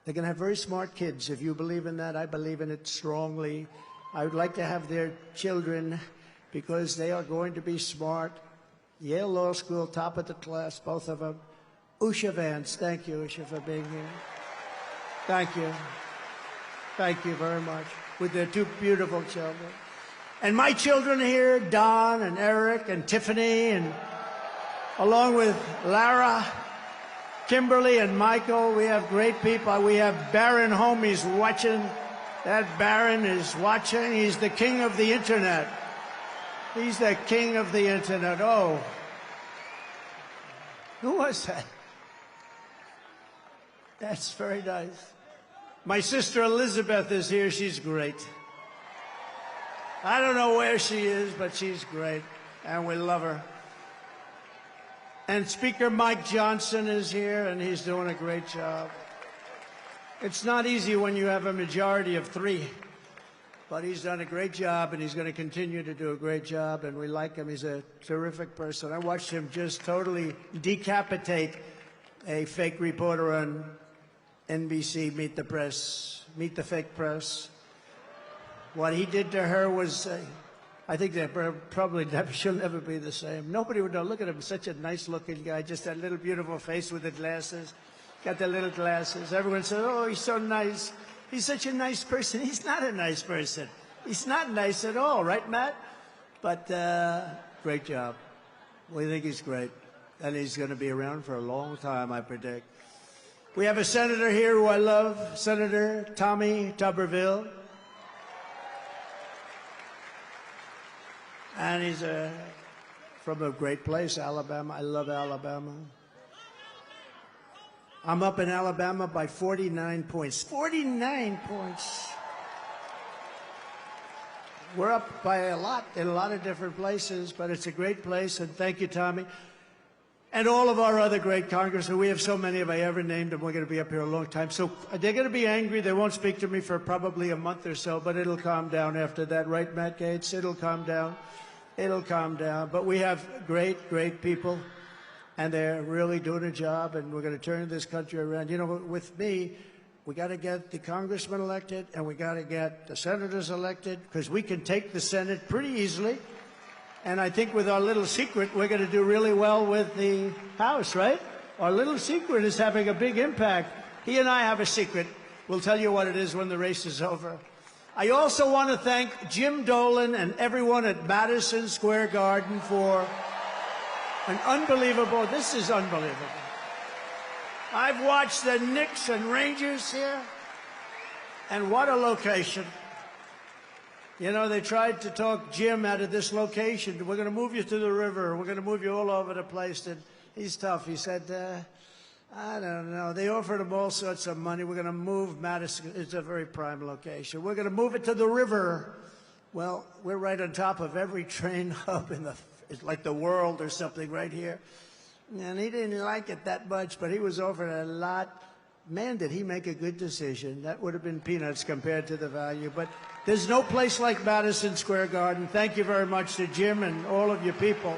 They're going to have very smart kids. If you believe in that, I believe in it strongly. I would like to have their children because they are going to be smart. Yale Law School, top of the class, both of them. Usha Vance, thank you, Usha, for being here. Thank you. Thank you very much. With their 2 beautiful children. And my children here, Don and Eric and Tiffany, and along with Lara, Kimberly and Michael, we have great people. We have Baron Homies watching. That Baron is watching. He's the king of the internet. He's the king of the internet. Oh. Who was that? That's very nice. My sister Elizabeth is here. She's great. I don't know where she is, but she's great. And we love her. And Speaker Mike Johnson is here, and he's doing a great job. It's not easy when you have a majority of 3, but he's done a great job, and he's going to continue to do a great job, and we like him. He's a terrific person. I watched him just totally decapitate a fake reporter on NBC, Meet the Fake Press. What he did to her was... I think that probably she'll never be the same. Nobody would know. Look at him, such a nice-looking guy, just that little beautiful face with the glasses. Got the little glasses. Everyone says, oh, he's so nice. He's such a nice person. He's not a nice person. He's not nice at all, right, Matt? But great job. We think he's great. And he's going to be around for a long time, I predict. We have a senator here who I love, Senator Tommy Tuberville. And he's from a great place, Alabama. I love Alabama. I'm up in Alabama by 49 points. 49 points. We're up by a lot in a lot of different places, but it's a great place, and thank you, Tommy. And all of our other great congressmen. We have so many, if I ever named them, we're going to be up here a long time. So they're going to be angry. They won't speak to me for probably a month or so, but it'll calm down after that. Right, Matt Gaetz? It'll calm down. It'll calm down. But we have great, great people, and they're really doing a job, and we're going to turn this country around. You know, with me, we got to get the congressmen elected, and we got to get the senators elected, because we can take the Senate pretty easily. And I think with our little secret, we're going to do really well with the House, right? Our little secret is having a big impact. He and I have a secret. We'll tell you what it is when the race is over. I also want to thank Jim Dolan and everyone at Madison Square Garden for an unbelievable, this is unbelievable. I've watched the Knicks and Rangers here, and what a location. You know, they tried to talk Jim out of this location. We're going to move you to the river. We're going to move you all over the place. And he's tough. He said, I don't know. They offered him all sorts of money. We're going to move Madison. It's a very prime location. We're going to move it to the river. Well, we're right on top of every train hub in the, it's like the world or something right here. And he didn't like it that much, but he was offered a lot. Man, did he make a good decision. That would have been peanuts compared to the value. But there's no place like Madison Square Garden. Thank you very much to Jim and all of you people.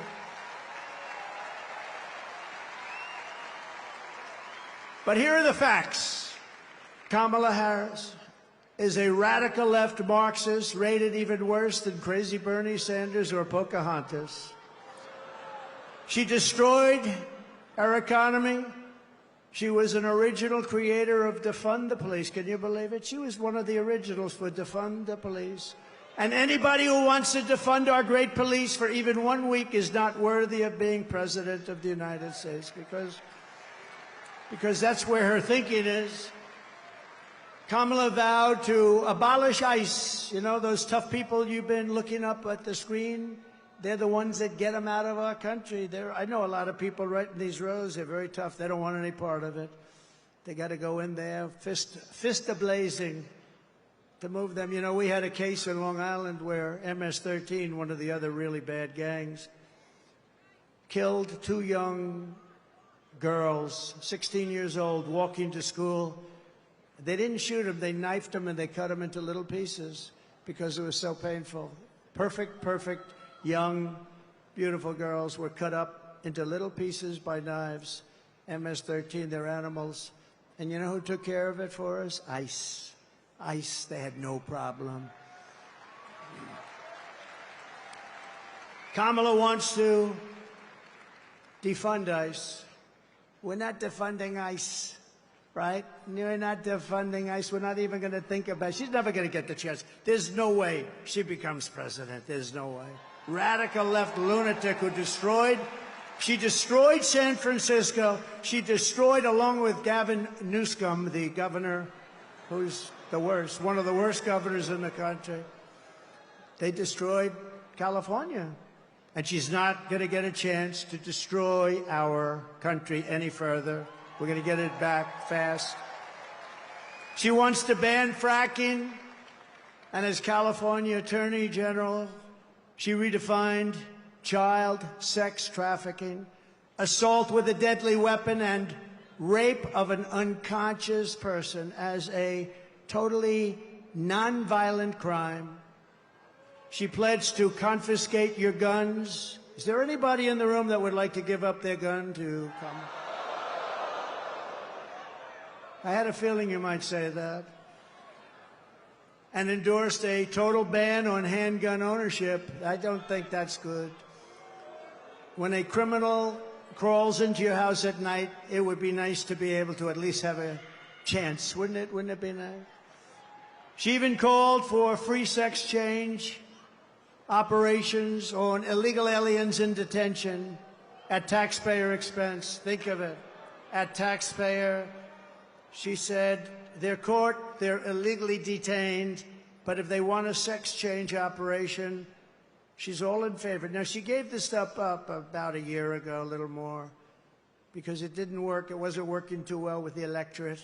But here are the facts. Kamala Harris is a radical left Marxist, rated even worse than crazy Bernie Sanders or Pocahontas. She destroyed our economy. She was an original creator of Defund the Police. Can you believe it? She was one of the originals for Defund the Police. And anybody who wants to defund our great police for even 1 week is not worthy of being president of the United States, because that's where her thinking is. Kamala vowed to abolish ICE. You know, those tough people you've been looking up at the screen? They're the ones that get them out of our country. I know a lot of people right in these rows. They're very tough. They don't want any part of it. They got to go in there, fist a-blazing to move them. You know, we had a case in Long Island where MS-13, one of the other really bad gangs, killed 2 young girls, 16 years old, walking to school. They didn't shoot them, they knifed them and they cut them into little pieces because it was so painful. Perfect, young, beautiful girls were cut up into little pieces by knives. MS-13, they're animals. And you know who took care of it for us? ICE. ICE, they had no problem. Kamala wants to defund ICE. We're not defunding ICE, right? We're not defunding ICE. We're not even going to think about it. She's never going to get the chance. There's no way she becomes president. There's no way. Radical left lunatic who she destroyed San Francisco. She destroyed, along with Gavin Newsom, the governor, who's the worst, one of the worst governors in the country. They destroyed California. And she's not going to get a chance to destroy our country any further. We're going to get it back fast. She wants to ban fracking. And as California Attorney General, she redefined child sex trafficking, assault with a deadly weapon, and rape of an unconscious person as a totally nonviolent crime. She pledged to confiscate your guns. Is there anybody in the room that would like to give up their gun to come? I had a feeling you might say that. And endorsed a total ban on handgun ownership. I don't think that's good. When a criminal crawls into your house at night, it would be nice to be able to at least have a chance, wouldn't it? Wouldn't it be nice? She even called for free sex change operations on illegal aliens in detention at taxpayer expense. Think of it, at taxpayer. She said they're caught, they're illegally detained, but if they want a sex change operation, she's all in favor. Now, she gave this stuff up about a year ago, a little more, because it didn't work. It wasn't working too well with the electorate.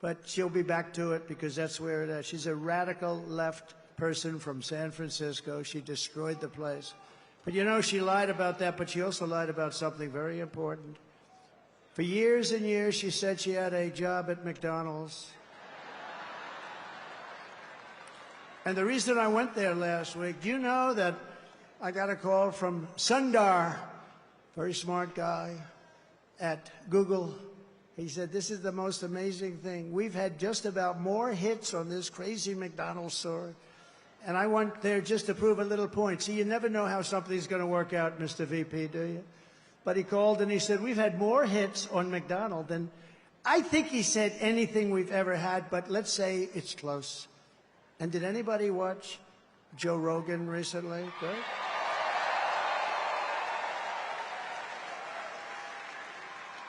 But she'll be back to it because that's where it is. She's a radical left person from San Francisco. She destroyed the place. But you know, she lied about that, but she also lied about something very important. For years and years, she said she had a job at McDonald's. And the reason I went there last week, do you know that I got a call from Sundar, very smart guy, at Google. He said, this is the most amazing thing. We've had just about more hits on this crazy McDonald's store. And I went there just to prove a little point. See, you never know how something's going to work out, Mr. VP, do you? But he called and he said, we've had more hits on McDonald's than, I think he said, anything we've ever had, but let's say it's close. And did anybody watch Joe Rogan recently? Right?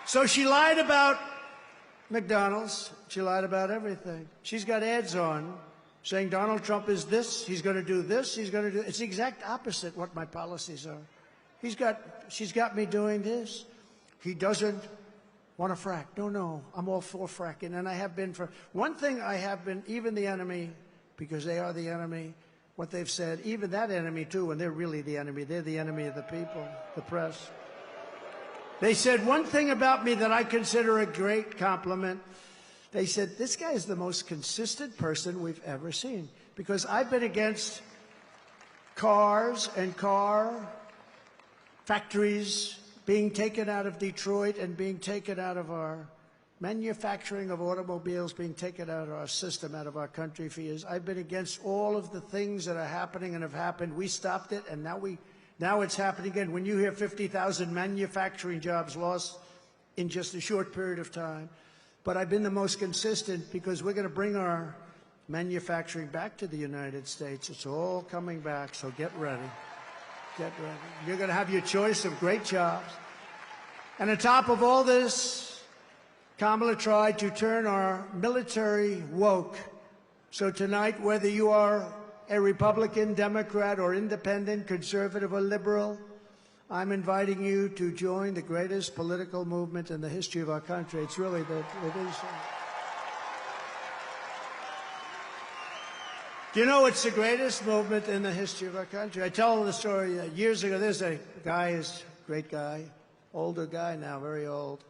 So she lied about McDonald's. She lied about everything. She's got ads on saying Donald Trump is this, he's going to do this, he's going to do... It's the exact opposite what my policies are. She's got me doing this. He doesn't want to frack. No, I'm all for fracking, and I have been for... One thing I have been, even the enemy, because they are the enemy, what they've said, even that enemy too, and they're really the enemy, they're the enemy of the people, the press. They said one thing about me that I consider a great compliment. They said, this guy is the most consistent person we've ever seen. Because I've been against cars and car factories being taken out of Detroit and being taken out of our manufacturing of automobiles, being taken out of our system, out of our country for years. I've been against all of the things that are happening and have happened. We stopped it, and now it's happening again. When you hear 50,000 manufacturing jobs lost in just a short period of time. But I've been the most consistent because we're going to bring our manufacturing back to the United States. It's all coming back, so get ready. Get ready. You're going to have your choice of great jobs. And on top of all this, Kamala tried to turn our military woke. So tonight, whether you are a Republican, Democrat, or independent, conservative, or liberal, I'm inviting you to join the greatest political movement in the history of our country. It's really it is. Do you know it's the greatest movement in the history of our country? I tell the story years ago. There's a guy, he's a great guy, older guy now, very old.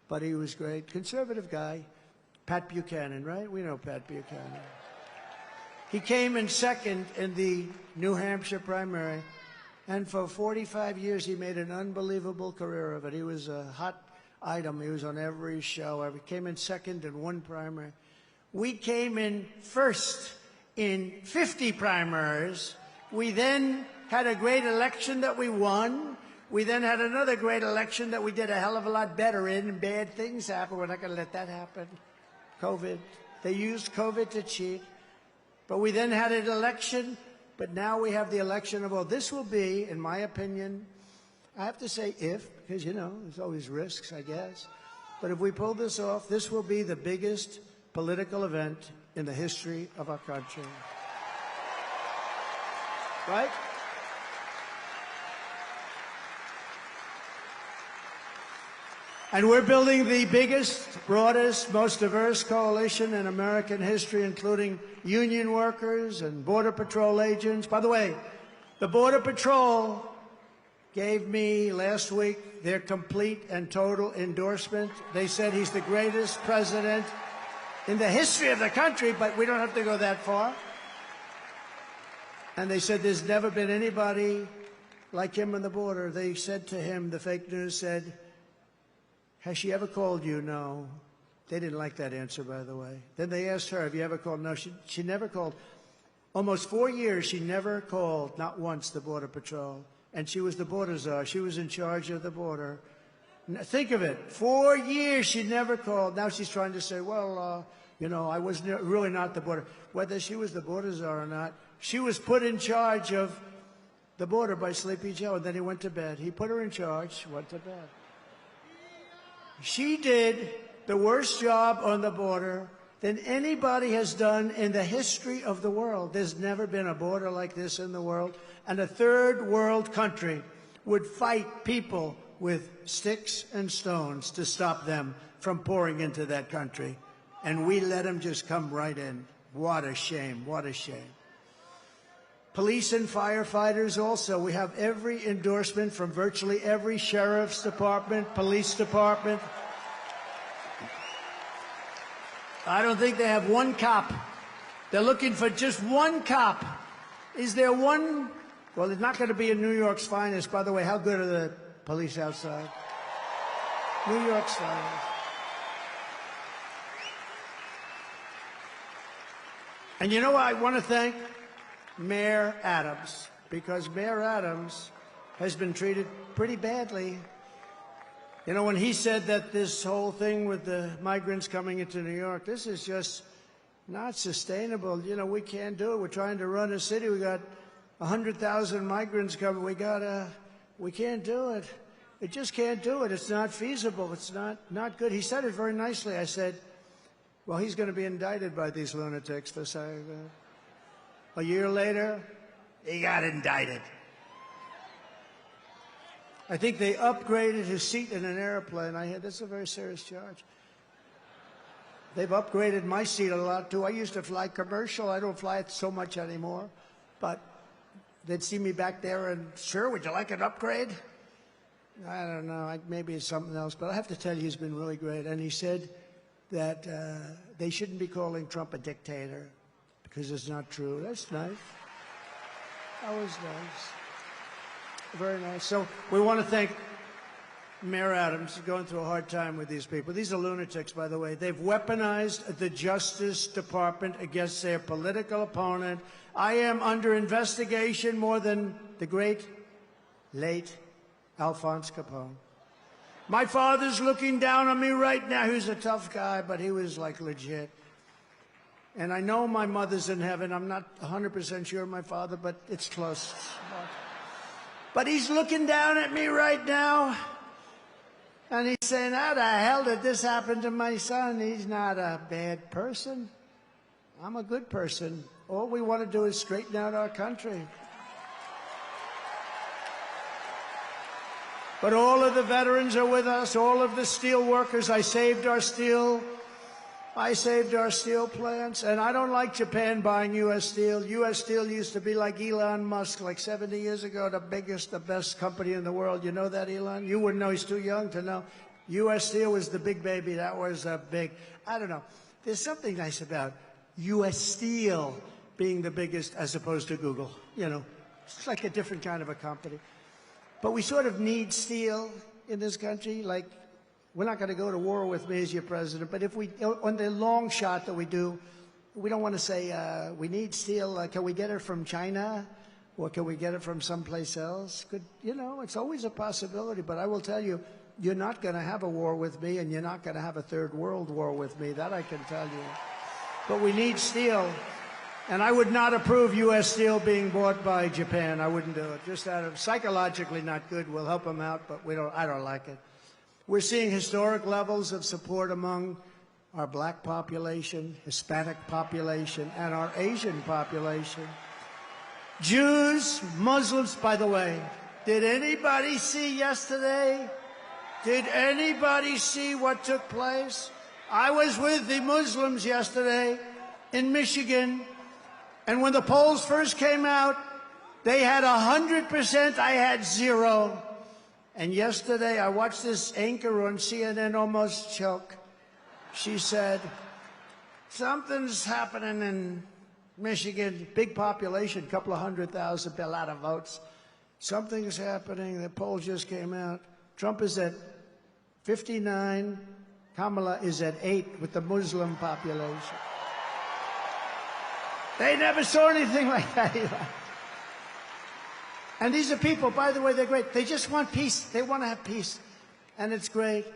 but he was great. Conservative guy. Pat Buchanan, right? We know Pat Buchanan. He came in second in the New Hampshire primary, and for 45 years he made an unbelievable career of it. He was a hot item. He was on every show. He came in second in one primary. We came in first in 50 primaries. We then had a great election that we won. We then had another great election that we did a hell of a lot better in, and bad things happened. We're not going to let that happen. COVID. They used COVID to cheat. But we then had an election, but now we have the election of, well, this will be, in my opinion, I have to say if, because, you know, there's always risks, I guess. But if we pull this off, this will be the biggest political event in the history of our country. Right? And we're building the biggest, broadest, most diverse coalition in American history, including union workers and Border Patrol agents. By the way, the Border Patrol gave me last week their complete and total endorsement. They said he's the greatest president in the history of the country, but we don't have to go that far. And they said there's never been anybody like him on the border. They said to him, the fake news said, has she ever called you? No. They didn't like that answer, by the way. Then they asked her, have you ever called? No, she never called. Almost 4 years, she never called, not once, the Border Patrol. And she was the border czar. She was in charge of the border. Think of it. 4 years, she never called. Now she's trying to say, well, you know, I was really not the border. Whether she was the border czar or not, she was put in charge of the border by Sleepy Joe, and then he went to bed. He put her in charge, went to bed. She did the worst job on the border than anybody has done in the history of the world. There's never been a border like this in the world. And a third world country would fight people with sticks and stones to stop them from pouring into that country. And we let them just come right in. What a shame, what a shame. Police and firefighters also. We have every endorsement from virtually every sheriff's department, police department. I don't think they have one cop. They're looking for just one cop. Is there one? Well, it's not going to be in New York's finest. By the way, how good are the police outside? New York's finest. And you know what? I want to thank Mayor Adams, because Mayor Adams has been treated pretty badly. You know, when he said that this whole thing with the migrants coming into New York, this is just not sustainable. You know, we can't do it. We're trying to run a city. We got 100,000 migrants coming. We can't do it. It just can't do it. It's not feasible. It's not good. He said it very nicely. I said, well, he's going to be indicted by these lunatics for saying that. A year later, he got indicted. I think they upgraded his seat in an airplane. I heard that's a very serious charge. They've upgraded my seat a lot, too. I used to fly commercial. I don't fly it so much anymore. But they'd see me back there and, sure, would you like an upgrade? I don't know. Maybe it's something else. But I have to tell you, he's been really great. And he said that they shouldn't be calling Trump a dictator, because it's not true. That's nice. That was nice. Very nice. So we want to thank Mayor Adams. He's going through a hard time with these people. These are lunatics, by the way. They've weaponized the Justice Department against their political opponent. I am under investigation more than the great, late Alphonse Capone. My father's looking down on me right now. He was a tough guy, but he was like legit. And I know my mother's in heaven. I'm not 100% sure my father, but it's close. But he's looking down at me right now, and he's saying, how the hell did this happen to my son? He's not a bad person. I'm a good person. All we want to do is straighten out our country. But all of the veterans are with us, all of the steel workers. I saved our steel plants, and I don't like Japan buying U.S. Steel. U.S. Steel used to be like Elon Musk, like 70 years ago, the biggest, the best company in the world. You know that, Elon? You wouldn't know. He's too young to know. U.S. Steel was the big baby. That was a big, I don't know. There's something nice about U.S. Steel being the biggest as opposed to Google. You know, it's like a different kind of a company. But we sort of need steel in this country. Like, we're not going to go to war with me as your president, but if we, on the long shot that we do, we don't want to say we need steel. Can we get it from China? Or can we get it from someplace else? You know, it's always a possibility. But I will tell you, you're not going to have a war with me, and you're not going to have a third world war with me. That I can tell you. But we need steel. And I would not approve U.S. Steel being bought by Japan. I wouldn't do it. Just out of psychologically not good. We'll help them out, but I don't like it. We're seeing historic levels of support among our black population, Hispanic population, and our Asian population. Jews, Muslims, by the way, did anybody see yesterday? Did anybody see what took place? I was with the Muslims yesterday in Michigan, and when the polls first came out, they had 100%, I had 0. And yesterday, I watched this anchor on CNN almost choke. She said, something's happening in Michigan, big population, couple of 100,000, a lot of votes. Something's happening. The poll just came out. Trump is at 59. Kamala is at 8 with the Muslim population. They never saw anything like that either. And these are people, by the way, they're great. They just want peace. They want to have peace. And it's great.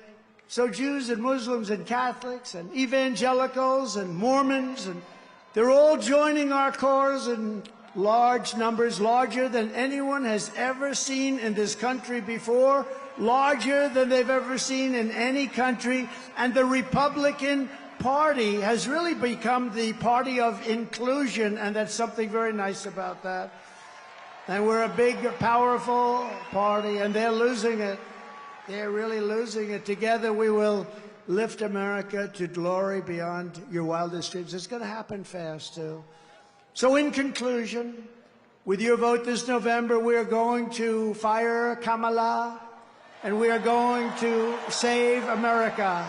So Jews and Muslims and Catholics and evangelicals and Mormons, and they're all joining our cause in large numbers, larger than anyone has ever seen in this country before, larger than they've ever seen in any country. And the Republican Party has really become the party of inclusion, and that's something very nice about that. And we're a big, powerful party, and they're losing it. They're really losing it. Together we will lift America to glory beyond your wildest dreams. It's going to happen fast, too. So in conclusion, with your vote this November, we are going to fire Kamala, and we are going to save America.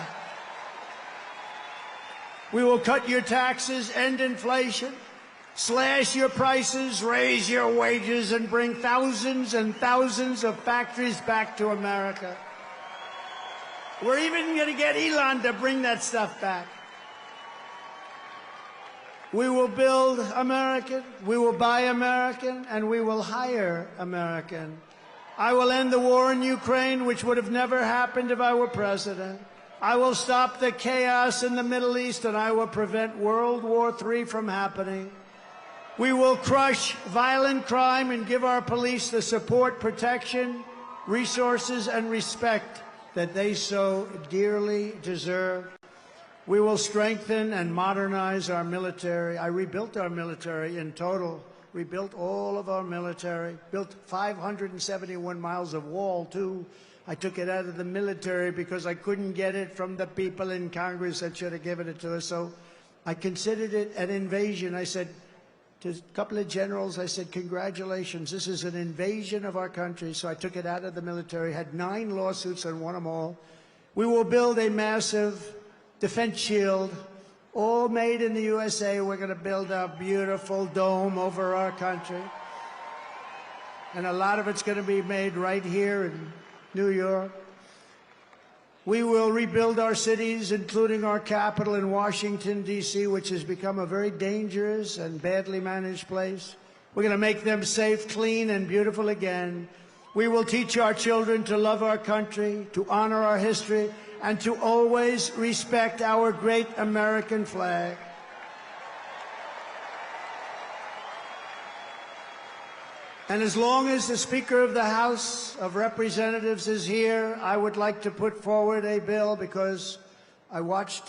We will cut your taxes, end inflation, slash your prices, raise your wages, and bring thousands and thousands of factories back to America. We're even going to get Elon to bring that stuff back. We will build American, we will buy American, and we will hire American. I will end the war in Ukraine, which would have never happened if I were president. I will stop the chaos in the Middle East, and I will prevent World War III from happening. We will crush violent crime and give our police the support, protection, resources, and respect that they so dearly deserve. We will strengthen and modernize our military. I rebuilt our military in total, rebuilt all of our military, built 571 miles of wall, too. I took it out of the military because I couldn't get it from the people in Congress that should have given it to us. So I considered it an invasion. I said to a couple of generals, I said, congratulations, this is an invasion of our country. So I took it out of the military, had 9 lawsuits and won them all. We will build a massive defense shield, all made in the USA. We're going to build a beautiful dome over our country. And a lot of it's going to be made right here in New York. We will rebuild our cities, including our capital in Washington, D.C., which has become a very dangerous and badly managed place. We're going to make them safe, clean, and beautiful again. We will teach our children to love our country, to honor our history, and to always respect our great American flag. And as long as the Speaker of the House of Representatives is here, I would like to put forward a bill, because I watched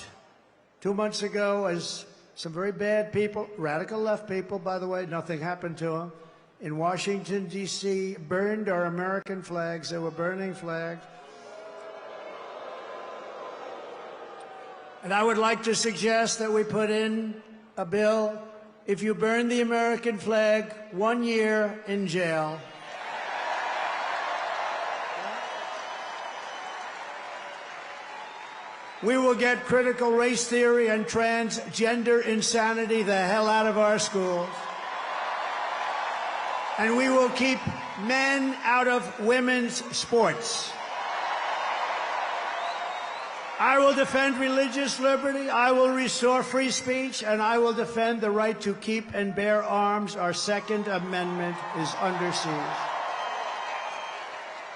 2 months ago as some very bad people, radical left people, by the way, nothing happened to them, in Washington, D.C., burned our American flags. They were burning flags. And I would like to suggest that we put in a bill, if you burn the American flag, 1 year in jail. We will get critical race theory and transgender insanity the hell out of our schools. And we will keep men out of women's sports. I will defend religious liberty, I will restore free speech, and I will defend the right to keep and bear arms. Our Second Amendment is under siege.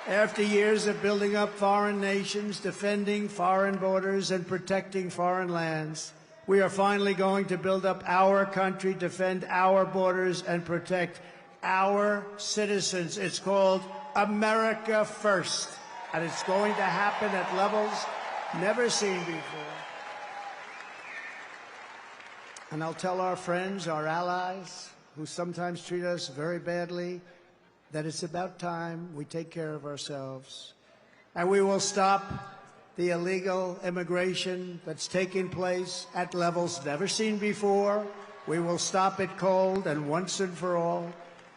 After years of building up foreign nations, defending foreign borders, and protecting foreign lands, we are finally going to build up our country, defend our borders, and protect our citizens. It's called America First, and it's going to happen at levels never seen before. And I'll tell our friends, our allies, who sometimes treat us very badly, that it's about time we take care of ourselves. And we will stop the illegal immigration that's taking place at levels never seen before. We will stop it cold and once and for all.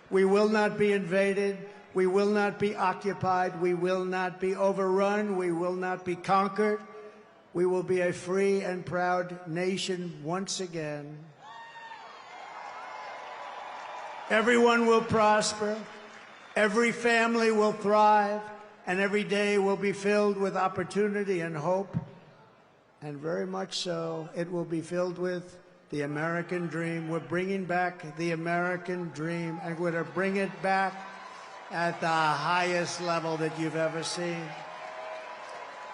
We will not be invaded. We will not be occupied. We will not be overrun. We will not be conquered. We will be a free and proud nation once again. Everyone will prosper. Every family will thrive. And every day will be filled with opportunity and hope. And very much so, it will be filled with the American dream. We're bringing back the American dream, and we're going to bring it back at the highest level that you've ever seen.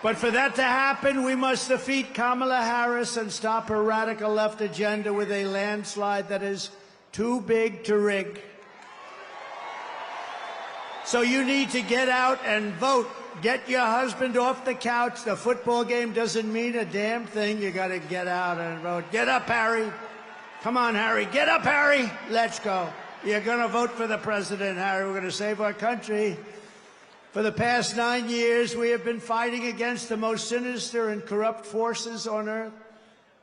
But for that to happen, we must defeat Kamala Harris and stop her radical left agenda with a landslide that is too big to rig. So you need to get out and vote. Get your husband off the couch. The football game doesn't mean a damn thing. You got to get out and vote. Get up, Harry. Come on, Harry. Get up, Harry. Let's go. You're going to vote for the president, Harry. We're going to save our country. For the past 9 years, we have been fighting against the most sinister and corrupt forces on earth.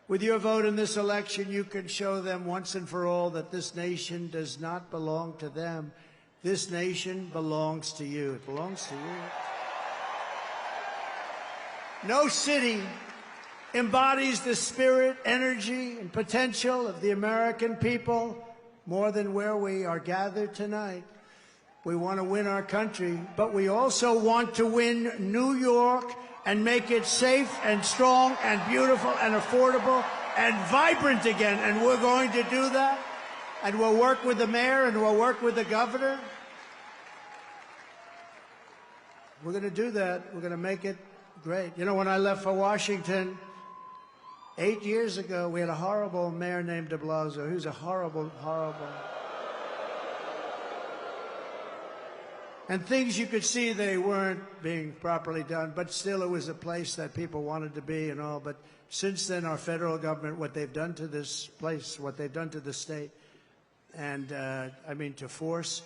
With your vote in this election, you can show them once and for all that this nation does not belong to them. This nation belongs to you. It belongs to you. No city embodies the spirit, energy, and potential of the American people more than where we are gathered tonight. We want to win our country, but we also want to win New York and make it safe and strong and beautiful and affordable and vibrant again. And we're going to do that. And we'll work with the mayor and we'll work with the governor. We're going to do that. We're going to make it great. You know, when I left for Washington 8 years ago, we had a horrible mayor named de Blasio. He was a horrible. And things you could see they weren't being properly done, but still it was a place that people wanted to be and all. But since then, our federal government, what they've done to this place, what they've done to the state, and I mean, to force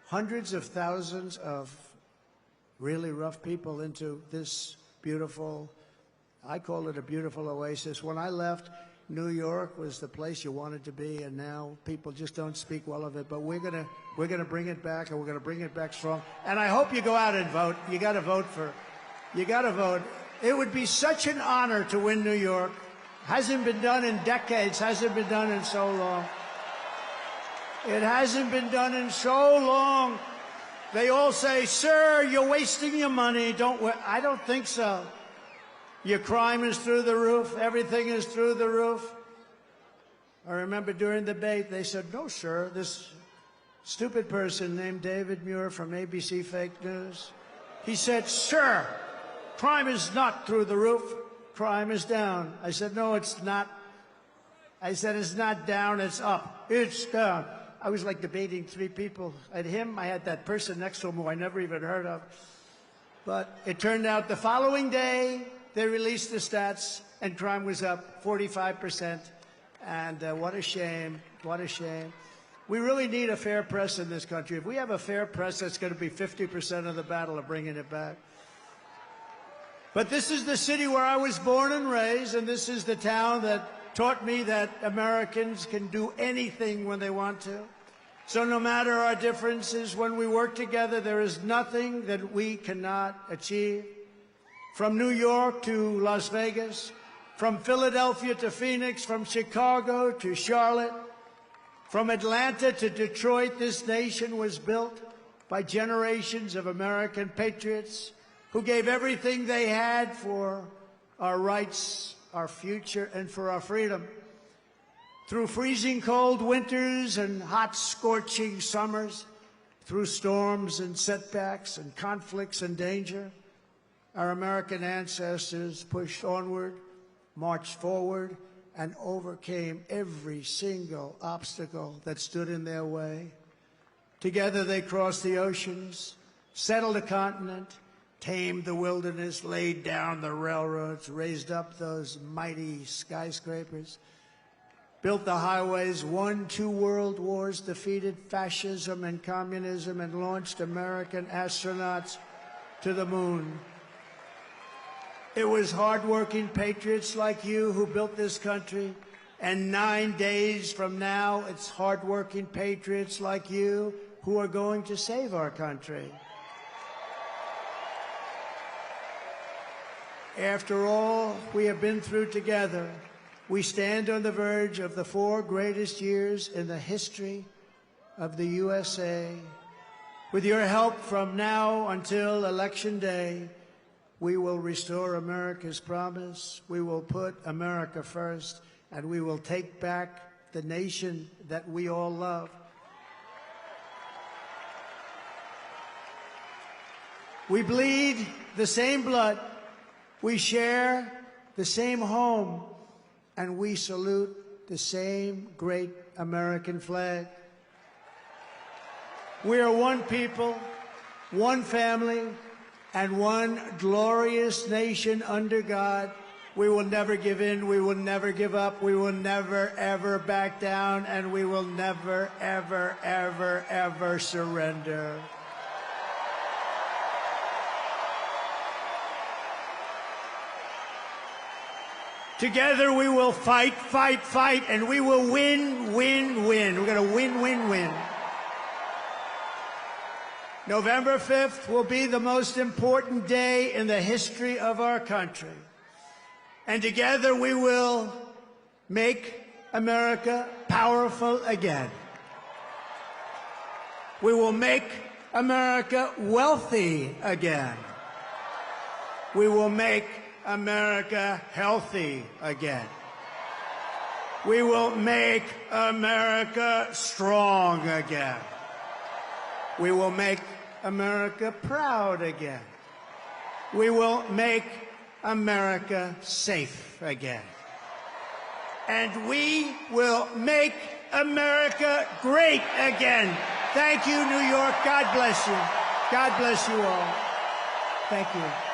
hundreds of thousands of really rough people into this beautiful, I call it a beautiful oasis. When I left, New York was the place you wanted to be, and now people just don't speak well of it. But we're gonna bring it back, and we're gonna bring it back strong. And I hope you go out and vote. You got to vote for. You got to vote. It would be such an honor to win New York. Hasn't been done in decades. Hasn't been done in so long. It hasn't been done in so long. They all say, "Sir, you're wasting your money." I don't think so. Your crime is through the roof. Everything is through the roof. I remember during the debate, they said, "No, sir, this stupid person named David Muir from ABC Fake News." He said, "Sir, crime is not through the roof. Crime is down." I said, "No, it's not." I said, "It's not down, it's up. It's down." I was like debating three people. I had that person next to him who I never even heard of. But it turned out the following day, they released the stats, and crime was up 45%. And what a shame. What a shame. We really need a fair press in this country. If we have a fair press, that's going to be 50% of the battle of bringing it back. But this is the city where I was born and raised, and this is the town that taught me that Americans can do anything when they want to. So no matter our differences, when we work together, there is nothing that we cannot achieve. from New York to Las Vegas, from Philadelphia to Phoenix, from Chicago to Charlotte, from Atlanta to Detroit. This nation was built by generations of American patriots who gave everything they had for our rights, our future, and for our freedom. Through freezing cold winters and hot, scorching summers, through storms and setbacks and conflicts and danger, our American ancestors pushed onward, marched forward, and overcame every single obstacle that stood in their way. Together they crossed the oceans, settled a continent, tamed the wilderness, laid down the railroads, raised up those mighty skyscrapers, built the highways, won 2 world wars, defeated fascism and communism, and launched American astronauts to the moon. It was hardworking patriots like you who built this country, and 9 days from now, it's hardworking patriots like you who are going to save our country. After all we have been through together, we stand on the verge of the 4 greatest years in the history of the USA. With your help from now until Election Day, we will restore America's promise, we will put America first, and we will take back the nation that we all love. We bleed the same blood, we share the same home, and we salute the same great American flag. We are one people, one family, and one glorious nation under God. We will never give in, we will never give up, we will never, ever back down, and we will never, ever, ever, ever surrender. Together we will fight, fight, fight, and we will win, win, win. We're going to win, win, win. November 5th will be the most important day in the history of our country. And together we will make America powerful again. We will make America wealthy again. We will make America healthy again. We will make America strong again. We will make America proud again. We will make America safe again. And we will make America great again. Thank you, New York. God bless you. God bless you all. Thank you.